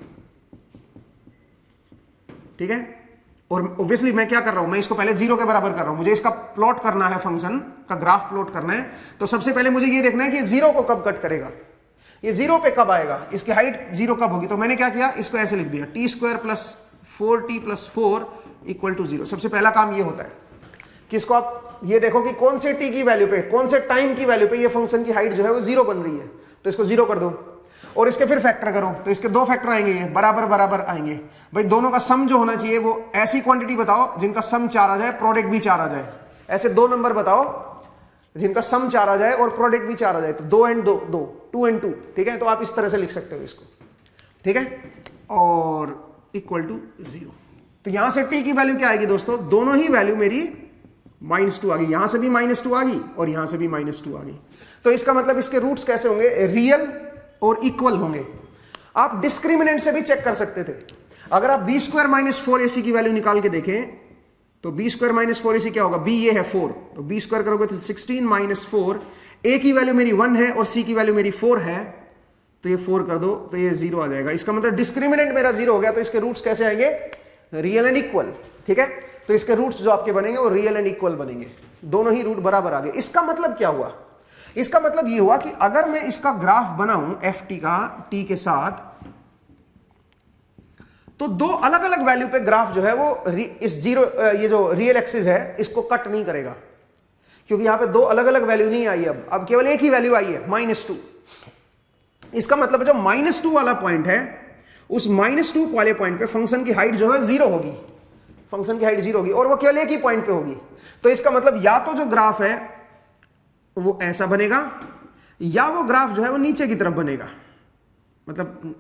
ठीक है। और ऑब्वियसली मैं क्या कर रहा हूं, मैं इसको पहले 0 के बराबर कर रहा हूं, मुझे इसका प्लॉट करना है, फंक्शन का ग्राफ प्लॉट करना है। तो सबसे पहले मुझे ये देखना है कि 0 को कब कट करेगा, ये 0 पे कब आएगा, इसकी हाइट 0 कब होगी। तो मैंने क्या किया, इसको ऐसे लिख दिया, t² + 4t + 4 = 0। सबसे पहला काम ये होता है कि इसको आप ये देखो कि कौन से t की वैल्यू पे, कौन से टाइम की वैल्यू पे ये फंक्शन की हाइट जो है वो 0 बन रही है, तो इसको 0 कर दो। और इसके फिर फैक्टर करो, तो इसके दो फैक्टर आएंगे, ये बराबर बराबर आएंगे। भाई दोनों का सम जो होना चाहिए वो ऐसी क्वांटिटी बताओ जिनका सम 4 आ जाए, प्रोडक्ट भी 4 आ जाए। ऐसे दो नंबर बताओ जिनका सम 4 आ जाए और प्रोडक्ट भी 4 आ जाए, तो 2 and 2 2 and 2, ठीक है। तो आप इस तरह से लिख सकते हो इसको, ठीक है, और = 0। तो यहां से t की वैल्यू क्या आएगी दोस्तों, दोनों ही वैल्यू मेरी -2 आ गई, यहां से भी -2 आ गई और यहां से भी -2 आ गई। तो इसका मतलब इसके रूट्स कैसे होंगे, रियल और इक्वल होंगे। आप डिस्क्रिमिनेंट से भी चेक कर सकते थे। अगर आप b² - 4ac की वैल्यू निकाल के देखें, तो b² - 4ac क्या होगा, b ये है 4, तो b² करोगे तो 16 - 4, a की वैल्यू मेरी 1 है और c की वैल्यू मेरी 4 है, तो ये 4 कर दो तो ये 0 आ जाएगा। इसका मतलब डिस्क्रिमिनेंट मेरा 0 हो गया। तो इसके रूट्स कैसे आएंगे, रियल एंड इक्वल, ठीक है। तो इसके रूट्स जो आपके बनेंगे वो रियल एंड इक्वल बनेंगे, दोनों ही रूट बराबर आ गए। इसका मतलब क्या हुआ, इसका मतलब ये हुआ कि अगर मैं इसका ग्राफ बनाऊं ft का t के साथ, तो दो अलग अलग वैल्यू पे ग्राफ जो है वो इस 0, ये जो रियल एक्सिस है इसको कट नहीं करेगा, क्योंकि यहां पे दो अलग अलग वैल्यू नहीं आई, अब केवल एक ही वैल्यू आई है, -2। इसका मतलब जो -2 वाला पॉइंट है, उस -2 वाले पॉइंट पे फंक्शन की हाइट जो है 0 होगी, फंक्शन की हाइट 0 होगी, और वो केवल एक ही पॉइंट पे होगी। तो इसका मतलब या तो जो ग्राफ है वो ऐसा बनेगा, या वो ग्राफ जो है वो नीचे की तरफ बनेगा, मतलब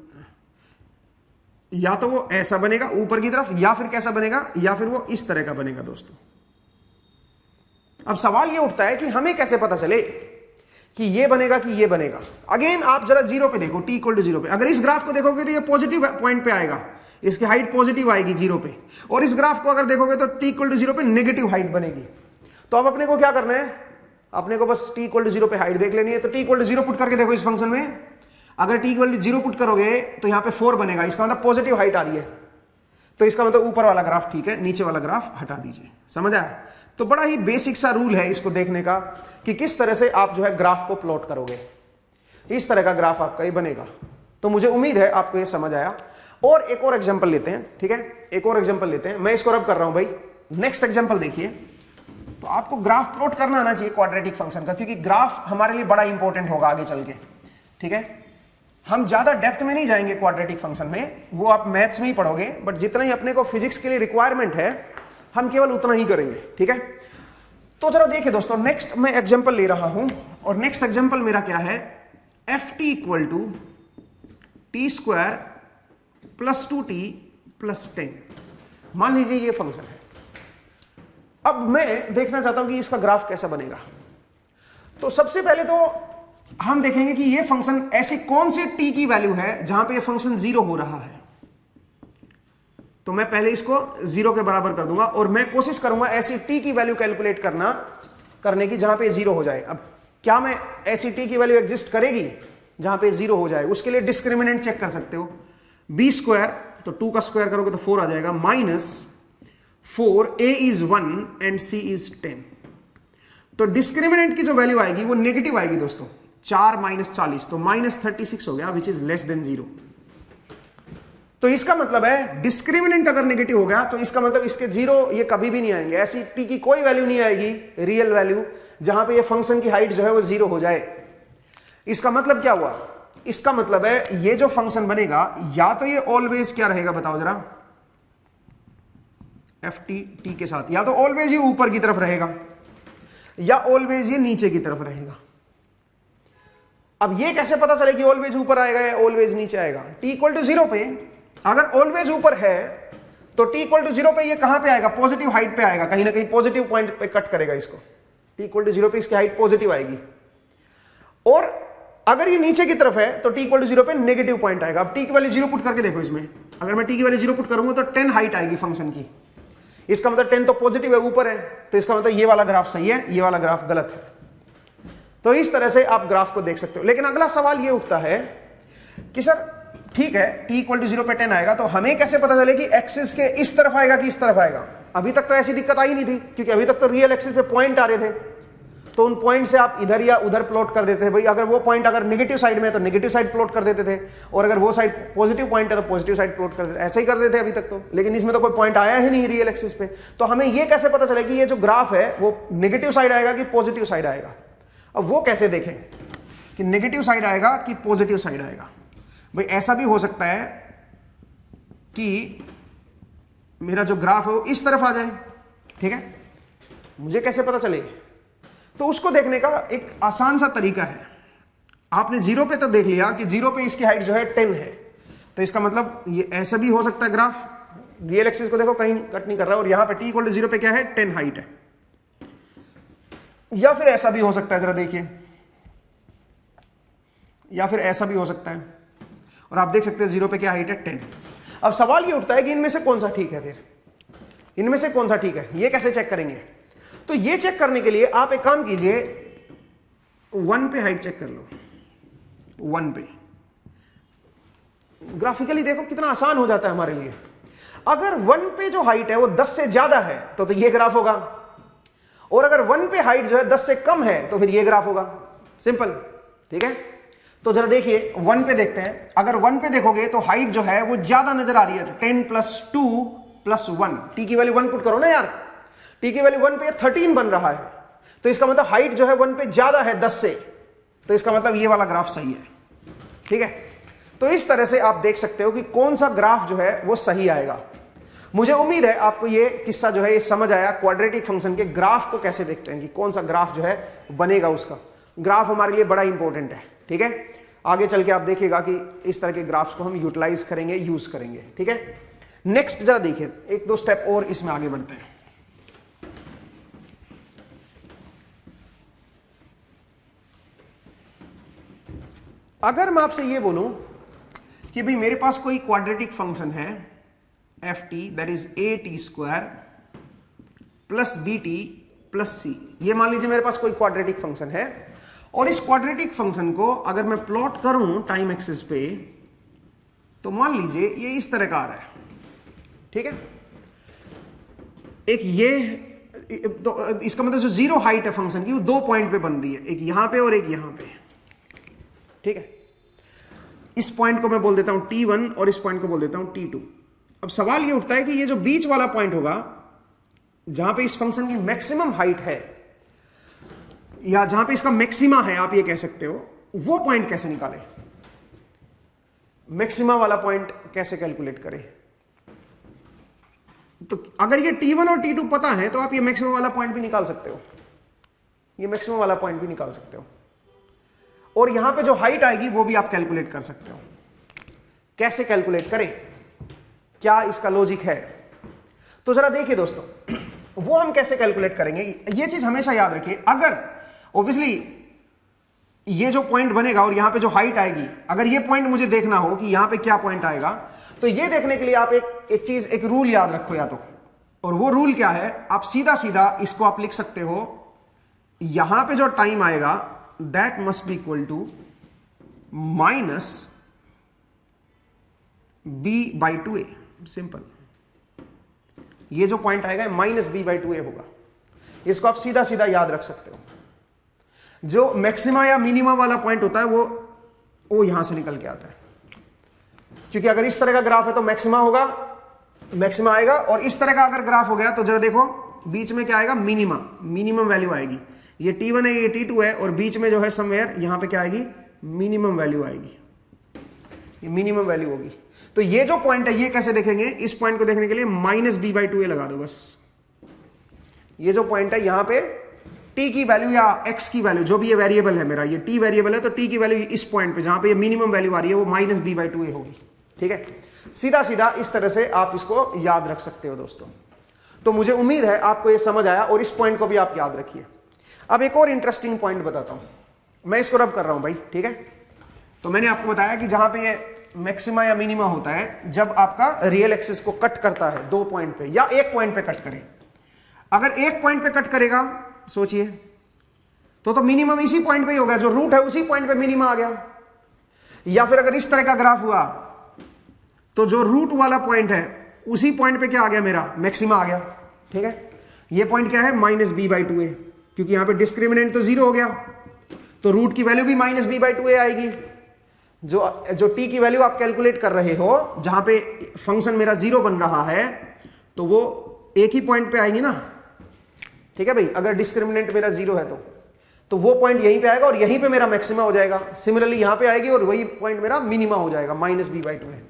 या तो वो ऐसा बनेगा ऊपर की तरफ, या फिर कैसा बनेगा, या फिर वो इस तरह का बनेगा दोस्तों। अब सवाल ये उठता है कि हमें कैसे पता चले कि ये बनेगा कि ये बनेगा। अगेन आप जरा जीरो पे देखो, t इक्वल टू जीरो पे। अगर इस ग्राफ को देखोगे तो ये पॉजिटिव पॉइंट पे आएगा, इसकी हाइट पॉजिटिव आएगी जीरो पे, और इस ग्राफ को अगर देखोगे तो t इक्वल टू जीरो पे नेगेटिव हाइट बनेगी। तो अब अपने को क्या करना है, अपने को बस t इक्वल टू जीरो पे हाइट देख लेनी है। तो t equal to zero put करके देखो इस फंक्शन में, अगर t equal to zero put करोगे तो यहाँ पे 4 बनेगा, इसका मतलब पॉजिटिव हाइट आ रही है। तो इसका मतलब ऊपर वाला ग्राफ ठीक है, नीचे वाला ग्राफ हटा दीजिए। समझ आया? तो बड़ा ही बेसिक सा रूल है इसको देखने का कि किस तरह से आप जो है ग्राफ को प्लॉट करोगे। इस तरह का ग्राफ आपका ये बनेगा। तो मुझे उम्मीद है आपको ये समझ आया। और एक और एग्जांपल लेते हैं, ठीक है, एक और एग्जांपल लेते हैं। मैं इसको रब कर रहा हूं भाई। नेक्स्ट एग्जांपल देखिए। तो आपको ग्राफ प्लॉट करना आना चाहिए क्वाड्रेटिक फंक्शन का, क्योंकि ग्राफ हमारे लिए बड़ा इंपॉर्टेंट होगा आगे चल के। ठीक है, हम ज्यादा डेप्थ में नहीं जाएंगे क्वाड्रेटिक फंक्शन में, वो आप मैथ्स में ही पढ़ोगे, बट जितना ही अपने को फिजिक्स के लिए रिक्वायरमेंट है हम केवल उतना ही करेंगे। ठीक है, तो जरा देखिए दोस्तों, नेक्स्ट मैं एग्जांपल ले रहा हूं, और नेक्स्ट एग्जांपल मेरा क्या है, F t equal to T square plus 2t plus 10। मान लीजिए ये फंक्शन है। अब मैं देखना चाहता हूं कि इसका ग्राफ कैसा बनेगा। तो सबसे पहले तो हम देखेंगे कि ये फंक्शन ऐसी कौन सी t की वैल्यू है जहां पे ये फंक्शन 0 हो रहा है। तो मैं पहले इसको 0 के बराबर कर दूंगा, और मैं कोशिश करूंगा ऐसी t की वैल्यू कैलकुलेट करने की जहां पे 0 हो जाए। अब क्या मैं ऐसी t की वैल्यू एग्जिस्ट करेगी जहां पे 0 हो जाए? उसके लिए डिस्क्रिमिनेंट चेक कर सकते हो। b स्क्वायर, तो 2 का स्क्वायर करोगे तो 4 आ जाएगा, minus 4, a is 1 and c is 10। तो डिस्क्रिमिनेंट की जो वैल्यू आएगी वो नेगेटिव आएगी दोस्तों। 4 माइनस 40 तो माइनस 36 हो गया, विच इज लेस देन 0। तो इसका मतलब है डिस्क्रिमिनेंट अगर नेगेटिव हो गया तो इसका मतलब इसके 0 ये कभी भी नहीं आएंगे। ऐसी t की कोई वैल्यू नहीं आएगी रियल वैल्यू जहां पे ये फंक्शन की हाइट जो है वो 0 हो जाए। इसका मतलब क्या हुआ? इसका मतलब है ये जो फंक्शन बनेगा, या तो ये ऑलवेज क्या रहेगा बताओ जरा, एफ टी के साथ, या तो ऑलवेज ये ऊपर की तरफ रहेगा, या ऑलवेज ये नीचे की तरफ रहेगा। अब ये कैसे पता चले कि ऑलवेज ऊपर आएगा या ऑलवेज नीचे आएगा? t इक्वल टू 0 पे अगर ऑलवेज ऊपर है तो t इक्वल टू 0 पे ये कहां पे आएगा? पॉजिटिव हाइट पे आएगा, कहीं ना कहीं पॉजिटिव पॉइंट पे कट करेगा इसको। t इक्वल टू 0 पे इसकी हाइट पॉजिटिव आएगी। और अगर ये नीचे की तरफ है तो t इक्वल टू 0 पे नेगेटिव पॉइंट आएगा। अब t की वैल्यू 0 पुट करके देखो इसमें, अगर मैं t की वैल्यू 0 पुट करूंगा तो 10 हाइट आएगी फंक्शन की। इसका मतलब 10 तो पॉजिटिव है, ऊपर है, तो इसका मतलब ये वाला ग्राफ सही है, ये वाला ग्राफ गलत है। तो इस तरह से आप ग्राफ को देख सकते हो। लेकिन अगला सवाल ये उठता है कि सर ठीक है t इक्वल टू 0 पे 10 आएगा, तो हमें कैसे पता चले कि एक्सिस के इस तरफ आएगा कि इस तरफ आएगा? अभी तक तो ऐसी दिक्कत आई नहीं थी, क्योंकि अभी तक तो रियल एक्सिस पे पॉइंट आ रहे थे, तो उन पॉइंट से आप इधर या उधर प्लॉट कर देते थे। भाई अगर वो पॉइंट अगर नेगेटिव साइड में है तो नेगेटिव साइड प्लॉट कर देते थे, और अगर वो साइड पॉजिटिव पॉइंट है तो पॉजिटिव साइड प्लॉट कर देते, ऐसे ही कर देते अभी तक तो। लेकिन इसमें तो कोई पॉइंट आया ही नहीं रियल एक्सिस पे, तो हमें ये कैसे पता चले कि ये जो ग्राफ है वो नेगेटिव साइड आएगा कि पॉजिटिव साइड आएगा? अब वो कैसे देखें कि नेगेटिव साइड आएगा कि पॉजिटिव साइड आएगा? भाई ऐसा भी हो सकता है कि मेरा जो ग्राफ है वो इस तरफ आ जाए, ठीक है, मुझे कैसे पता चले? तो उसको देखने का एक आसान सा तरीका है। आपने 0 पे तो देख लिया कि 0 पे इसकी हाइट जो है 10 है, तो इसका मतलब ये ऐसा भी हो सकता है ग्राफ, रियल एक्सिस को देखो कहीं कट नहीं कर रहा है, और यहां पे t इक्वल टू 0 पे क्या है? 10 हाइट है। या फिर ऐसा भी हो सकता है, जरा देखिए, या फिर ऐसा भी हो सकता है, और आप देख सकते हो 0 पे क्या हाइट है? 10। अब सवाल ये उठता है कि इनमें से कौन सा ठीक है? फिर इनमें से कौन सा ठीक है, ये कैसे चेक करेंगे? तो ये चेक करने के लिए आप एक काम कीजिए, 1 पे हाइट चेक कर लो। 1 पे ग्राफिकली देखो कितना आसान हो जाता है हमारे लिए। अगर 1 पे जो हाइट है वो 10 से ज्यादा है तो ये ग्राफ होगा, और अगर 1 पे हाइट जो है 10 से कम है तो फिर ये ग्राफ होगा। सिंपल, ठीक है। तो जरा देखिए 1 पे देखते हैं। अगर 1 पे देखोगे तो हाइट जो है वो ज्यादा नजर आ रही है, 10 + 2 + 1। टी की वैल्यू 1 पुट करो ना यार, टी की वैल्यू 1 पे 13 बन रहा है, तो इसका मतलब हाइट जो है 1 पे ज्यादा है 10 से, तो इसका मतलब ये वाला ग्राफ सही है, ठीक है। तो इस तरह से आप देख सकते हो कि कौन सा ग्राफ जो है वो सही आएगा। मुझे उम्मीद है आपको ये किस्सा जो है ये समझ आया, क्वाड्रेटिक फंक्शन के ग्राफ को कैसे देखते हैं कि कौन सा ग्राफ जो है बनेगा, उसका ग्राफ हमारे लिए बड़ा इंपॉर्टेंट है। ठीक है, आगे चल के आप देखिएगा कि इस तरह के ग्राफ्स को हम यूटिलाइज करेंगे, यूज करेंगे। ठीक है, नेक्स्ट जरा देखिए, एक दो स्टेप और इसमें आगे बढ़ते हैं। अगर मैं आपसे ये बोलूं कि भाई मेरे पास कोई क्वाड्रेटिक फंक्शन है F T, that is A T square plus B T plus C, ये मान लीजिए मेरे पास कोई क्वाड्रेटिक फंक्शन है, और इस क्वाड्रेटिक फंक्शन को अगर मैं प्लॉट करूं टाइम एक्सिस पे, तो मान लीजिए ये इस तरह का आ रहा है। ठीक है, एक ये तो इसका मतलब जो जीरो हाइट है फंक्शन की वो 2 पॉइंट पे बन रही है, एक यहां पे और एक यहां पे। ठीक है, इस पॉइंट को मैं बोल देता हूं T1 और इस पॉइंट को बोल देता हूं T2। अब सवाल ये उठता है कि ये जो बीच वाला पॉइंट होगा जहां पे इस फंक्शन की मैक्सिमम हाइट है या जहां पे इसका मैक्सिमा है, आप ये कह सकते हो, वो पॉइंट कैसे निकाले, मैक्सिमा वाला पॉइंट कैसे कैलकुलेट करें। तो अगर ये T1 और T2 पता है तो आप ये मैक्सिमम वाला पॉइंट भी निकाल सकते हो, ये मैक्सिमम वाला पॉइंट भी निकाल सकते हो, और यहां पे जो हाइट आएगी वो भी आप कैलकुलेट कर सकते हो। कैसे कैलकुलेट करें, क्या इसका लॉजिक है, तो जरा देखिए दोस्तों, वो हम कैसे कैलकुलेट करेंगे, ये चीज हमेशा याद रखिए। अगर ऑब्वियसली ये जो पॉइंट बनेगा और यहां पे जो हाइट आएगी, अगर ये पॉइंट मुझे देखना हो कि यहां पे क्या पॉइंट आएगा, तो ये देखने के लिए आप एक चीज, एक रूल याद रखो या तो, और वो रूल क्या है, आप सीधा सीधा इसको आप लिख सकते हो, यहां पे जो टाइम आएगा that must be equal to minus b by 2a, simple. ये जो पॉइंट आएगा माइनस b by 2a होगा, इसको आप सीधा सीधा याद रख सकते हो। जो मैक्सिमा या मिनिमा वाला पॉइंट होता है वो यहां से निकल के आता है, क्योंकि अगर इस तरह का ग्राफ है तो मैक्सिमा होगा, मैक्सिमा आएगा, और इस तरह का अगर ग्राफ हो गया तो जरा देखो बीच में क्या आएगा, मिनिमा, मिनिमम वैल्यू आएगी। ये T1 है, ये T2 है, और बीच में जो है समवेयर यहां पे क्या आएगी, मिनिमम वैल्यू आएगी, ये मिनिमम वैल्यू होगी। तो ये जो पॉइंट है ये कैसे देखेंगे, इस पॉइंट को देखने के लिए माइनस b by 2a लगा दो बस। ये जो पॉइंट है यहां पे t की वैल्यू या x की वैल्यू, जो भी ये वेरिएबल है मेरा, ये t वेरिएबल है, तो t की वैल्यू इस पॉइंट पे जहां पे ये मिनिमम वैल्यू आ रही है वो माइनस b by 2a होगी। ठीक है, सीधा सीधा इस तरह से आप इसको याद रख सकते हो दोस्तों। तो मुझे उम्मीद है आपको ये समझ आया, और इस पॉइंट को भी आप याद रखिए। अब एक और इंटरेस्टिंग पॉइंट बताता हूं, मैं इसको रब कर रहा हूं भाई। ठीक है, तो मैंने आपको बताया कि जहां पे ये मैक्सिमा या मिनिमा होता है, जब आपका रियल एक्सिस को कट करता है 2 पॉइंट पे या 1 पॉइंट पे कट करे। अगर 1 पॉइंट पे कट करेगा, सोचिए, तो मिनिमम इसी पॉइंट पे ही होगा, जो रूट है उसी पॉइंट पे मिनिमा आ गया। या फिर अगर इस तरह का ग्राफ हुआ तो जो रूट वाला पॉइंट है उसी पॉइंट पे क्या आ गया, मेरा मैक्सिमा आ गया। ठीक है, ये पॉइंट क्या है, माइनस b by 2a, क्योंकि यहां पे डिस्क्रिमिनेंट तो 0 हो गया, तो रूट की वैल्यू भी माइनस b by 2a आएगी। जो t की वैल्यू आप कैलकुलेट कर रहे हो, जहां पे फंक्शन मेरा 0 बन रहा है, तो वो एक ही पॉइंट पे आएगी ना। ठीक है भाई, अगर डिस्क्रिमिनेंट मेरा 0 है तो वो पॉइंट यहीं पे आएगा और यहीं पे मेरा मैक्सिमा हो जाएगा। सिमिलरली यहां पे आएगी और वही पॉइंट मेरा मिनिमा हो जाएगा, माइनस b by 2a।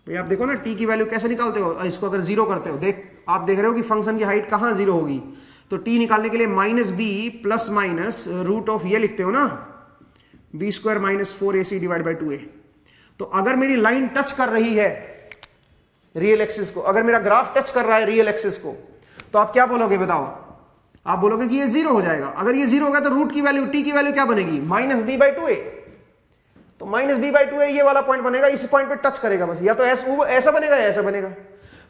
भाई आप देखो ना t की वैल्यू कैसे निकालते हो, इसको अगर 0 करते हो, आप देख रहे हो कि फंक्शन की हाइट कहां 0 होगी, तो t निकालने के लिए minus b plus minus root of ये लिखते हो ना, b square minus 4ac divide by 2a। तो अगर मेरी लाइन टच कर रही है रियल एक्सिस को, अगर मेरा ग्राफ टच कर रहा है रियल एक्सिस को, तो आप क्या बोलोगे बताओ, आप बोलोगे कि ये 0 हो जाएगा। अगर ये 0 होगा तो रूट की वैल्यू, t की वैल्यू क्या बनेगी, माइनस b by 2a। तो माइनस b by 2a ये वाला पॉइंट बनेगा, इस पॉइंट पे टच करेगा बस, या तो ऐसा बनेगा या ऐसा बनेगा।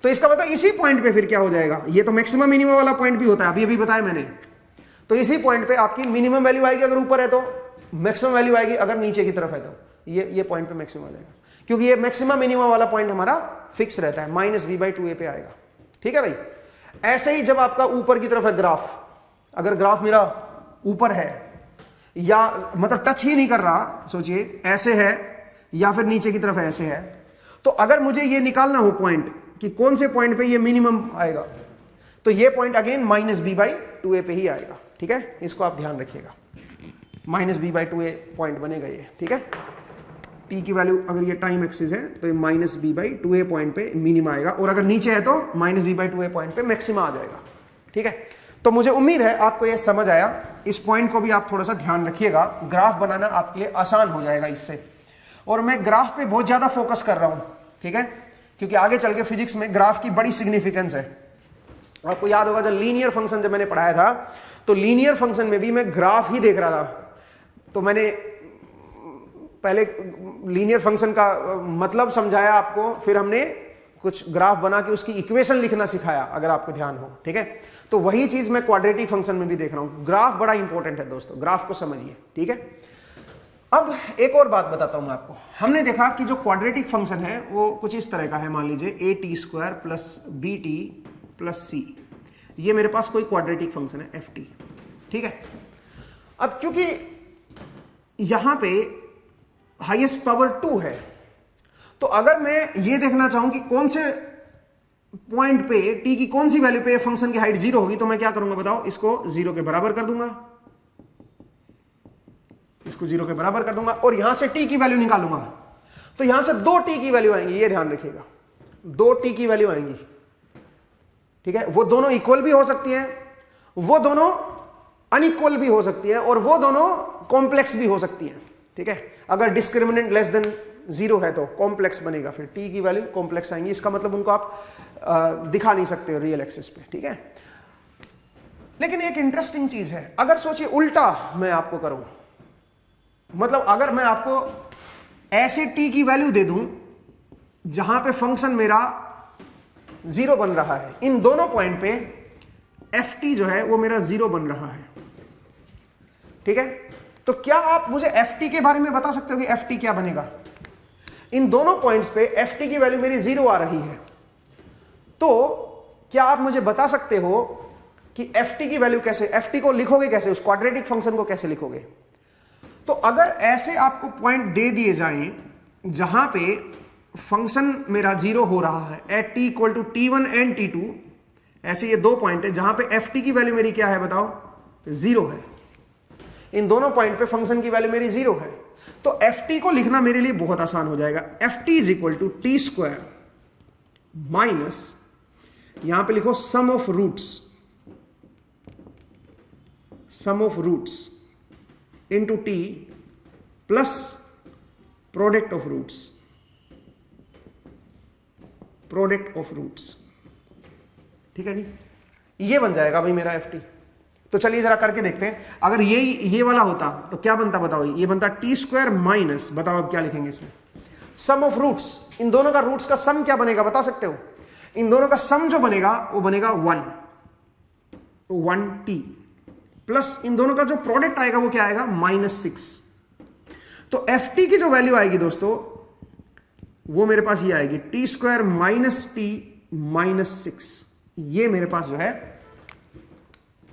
तो इसका मतलब इसी पॉइंट पे फिर क्या हो जाएगा, ये तो मैक्सिमम मिनिमम वाला पॉइंट भी होता है, अभी बताया मैंने। तो इसी पॉइंट पे आपकी मिनिमम वैल्यू आएगी अगर ऊपर है तो, मैक्सिमम वैल्यू आएगी अगर नीचे की तरफ है तो, ये पॉइंट पे मैक्सिमम आ जाएगा, क्योंकि ये मैक्सिमम मिनिमम वाला पॉइंट हमारा फिक्स रहता है, माइनस b by 2a पे आएगा। ठीक है भाई, ऐसे ही जब आपका ऊपर की तरफ है ग्राफ, अगर ग्राफ मेरा ऊपर है या मतलब टच ही नहीं कर रहा, सोचिए ऐसे है या फिर नीचे की तरफ ऐसे है, तो अगर मुझे ये निकालना हो पॉइंट कि कौन से पॉइंट पे ये मिनिमम आएगा, तो ये point again minus b by 2a पे ही आएगा। ठीक है, इसको आप ध्यान रखिएगा, minus b by 2a point बनेगा ये। ठीक है, टी की वैल्यू अगर ये टाइम एक्सिस है तो ये minus b by 2a point पे मिनिमा आएगा, और अगर नीचे है तो minus b by 2a point पे मैक्सिमा आ जाएगा। ठीक है, तो मुझे उम्मीद है आपको ये समझ आया। इस पॉइंट को भी आप थोड़ा सा ध्यान रखिएगा, ग्राफ बनाना आपके लिए आसान हो जाएगा इससे। और मैं ग्राफ पे बहुत ज्यादा फोकस कर रहा हूं, ठीक है, क्योंकि आगे चल के फिजिक्स में ग्राफ की बड़ी सिग्निफिकेंस है। आपको याद होगा जब लीनियर फंक्शन जब मैंने पढ़ाया था तो लीनियर फंक्शन में भी मैं ग्राफ ही देख रहा था। तो मैंने पहले लीनियर फंक्शन का मतलब समझाया आपको, फिर हमने कुछ ग्राफ बना के उसकी इक्वेशन लिखना सिखाया, अगर आपको ध्यान हो। ठीक है, तो वही चीज मैं क्वाड्रेटिक फंक्शन में भी देख रहा हूं। ग्राफ बड़ा इंपॉर्टेंट है दोस्तों, ग्राफ को समझिए। ठीक है, अब एक और बात बताता हूं मैं आपको। हमने देखा कि जो क्वाड्रेटिक फंक्शन है वो कुछ इस तरह का है। मान लीजिए A T square plus B T plus C, ये मेरे पास कोई क्वाड्रेटिक फंक्शन है एफ टी। ठीक है, अब क्योंकि यहां पे हाईएस्ट पावर 2 है, तो अगर मैं ये देखना चाहूं कि कौन से पॉइंट पे टी की कौन सी वैल्यू पे फंक्शन की हाइट 0 होगी, तो मैं क्या करूंगा बताओ, इसको 0 के बराबर कर दूंगा, इसको 0 के बराबर कर दूंगा, और यहां से टी की वैल्यू निकालूंगा। तो यहां से 2 टी की वैल्यू आएंगी, ये ध्यान रखिएगा, 2 टी की वैल्यू आएंगी। ठीक है, वो दोनों इक्वल भी हो सकती है, वो दोनों अनइक्वल भी हो सकती है, और वो दोनों कॉम्प्लेक्स भी हो सकती है। ठीक है, अगर डिस्क्रिमिनेंट लेस देन 0 है तो कॉम्प्लेक्स बनेगा, फिर टी की वैल्यू कॉम्प्लेक्स आएंगी। इसका मतलब उनको आप दिखा नहीं सकते रियल एक्सिस पे। ठीक है, लेकिन एक इंटरेस्टिंग चीज है, अगर सोचिए उल्टा मैं आपको करूं, मतलब अगर मैं आपको ऐसे टी की वैल्यू दे दूं जहां पे फंक्शन मेरा 0 बन रहा है, इन दोनों पॉइंट पे एफ टी जो है वो मेरा 0 बन रहा है। ठीक है, तो क्या आप मुझे एफ टी के बारे में बता सकते हो कि एफ टी क्या बनेगा? इन दोनों पॉइंट्स पे एफ टी की वैल्यू मेरी 0 आ रही है, तो क्या आप मुझे बता सकते हो कि एफ टी की वैल्यू कैसे, एफ टी को लिखोगे कैसे, उस क्वाड्रेटिक फंक्शन को कैसे लिखोगे? तो अगर ऐसे आपको पॉइंट दे दिए जाएं जहां पे फंक्शन मेरा 0 हो रहा है, at t equal to T1 and T2, ऐसे ये 2 पॉइंट है जहां पे एफ टी की वैल्यू मेरी क्या है बताओ, 0 है। इन दोनों पॉइंट पे फंक्शन की वैल्यू मेरी 0 है, तो एफ टी को लिखना मेरे लिए बहुत आसान हो जाएगा। F T is equal to T square minus, यहां पे लिखो sum of roots, sum of roots into T plus product of roots, product of roots. ठीक है जी, ये बन जाएगा भाई मेरा एफ टी। तो चलिए जरा करके देखते हैं, अगर ये वाला होता तो क्या बनता बताओ, ये बनता टी स्क्वायर माइनस, बताओ अब क्या लिखेंगे इसमें, सम ऑफ रूट्स, इन दोनों का रूट्स का सम क्या बनेगा बता सकते हो? इन दोनों का सम जो बनेगा वो बनेगा 1 टी, प्लस इन दोनों का जो प्रोडक्ट आएगा वो क्या आएगा, -6। तो एफ टी की जो वैल्यू आएगी दोस्तों वो मेरे पास ये आएगी, टी स्क्वायर माइनस टी -6, ये मेरे पास जो है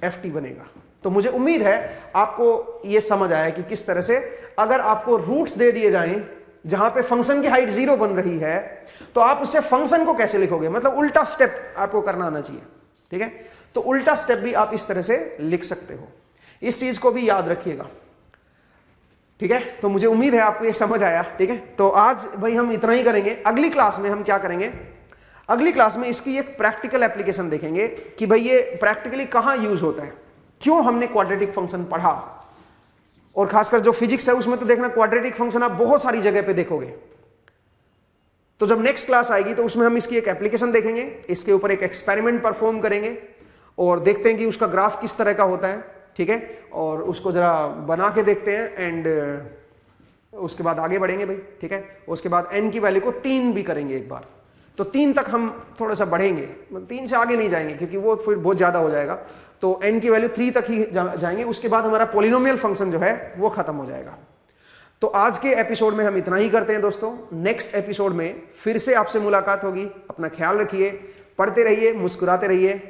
एफ टी बनेगा। तो मुझे उम्मीद है आपको ये समझ आया कि किस तरह से अगर आपको रूट्स दे दिए जाएं जहां पे फंक्शन की हाइट 0 बन रही है तो आप उससे फंक्शन को कैसे लिखोगे, मतलब उल्टा स्टेप आपको करना आना चाहिए। ठीक है, तो उल्टा स्टेप भी आप इस तरह से लिख सकते हो, इस चीज को भी याद रखिएगा। ठीक है, तो मुझे उम्मीद है आपको ये समझ आया। ठीक है, तो आज भाई हम इतना ही करेंगे। अगली क्लास में हम क्या करेंगे, अगली क्लास में इसकी एक प्रैक्टिकल एप्लीकेशन देखेंगे कि भाई ये प्रैक्टिकली कहां यूज होता है, क्यों हमने क्वाड्रेटिक फंक्शन पढ़ा, और खासकर जो फिजिक्स है उसमें तो देखना क्वाड्रेटिक फंक्शन आप बहुत सारी जगह पे देखोगे। तो जब नेक्स्ट क्लास आएगी तो उसमें हम इसकी एक एप्लीकेशन देखेंगे, इसके ऊपर एक एक्सपेरिमेंट परफॉर्म करेंगे और देखते हैं कि उसका ग्राफ किस तरह का होता है। ठीक है, और उसको जरा बना के देखते हैं एंड उसके बाद आगे बढ़ेंगे भाई। ठीक है, उसके बाद n की वैल्यू को 3 भी करेंगे एक बार, तो 3 तक हम थोड़ा सा बढ़ेंगे, 3 से आगे नहीं जाएंगे क्योंकि वो फिर बहुत ज्यादा हो जाएगा। तो n की वैल्यू 3 तक ही जाएंगे, उसके बाद हमारा पॉलिनोमियल फंक्शन जो है वो खत्म हो जाएगा। तो आज के एपिसोड में हम इतना ही करते हैं दोस्तों। नेक्स्ट एपिसोड में फिर से आपसे मुलाकात होगी। अपना ख्याल रखिए, पढ़ते रहिए, मुस्कुराते रहिए।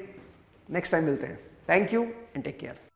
नेक्स्ट टाइम मिलते हैं। Thank you and take care.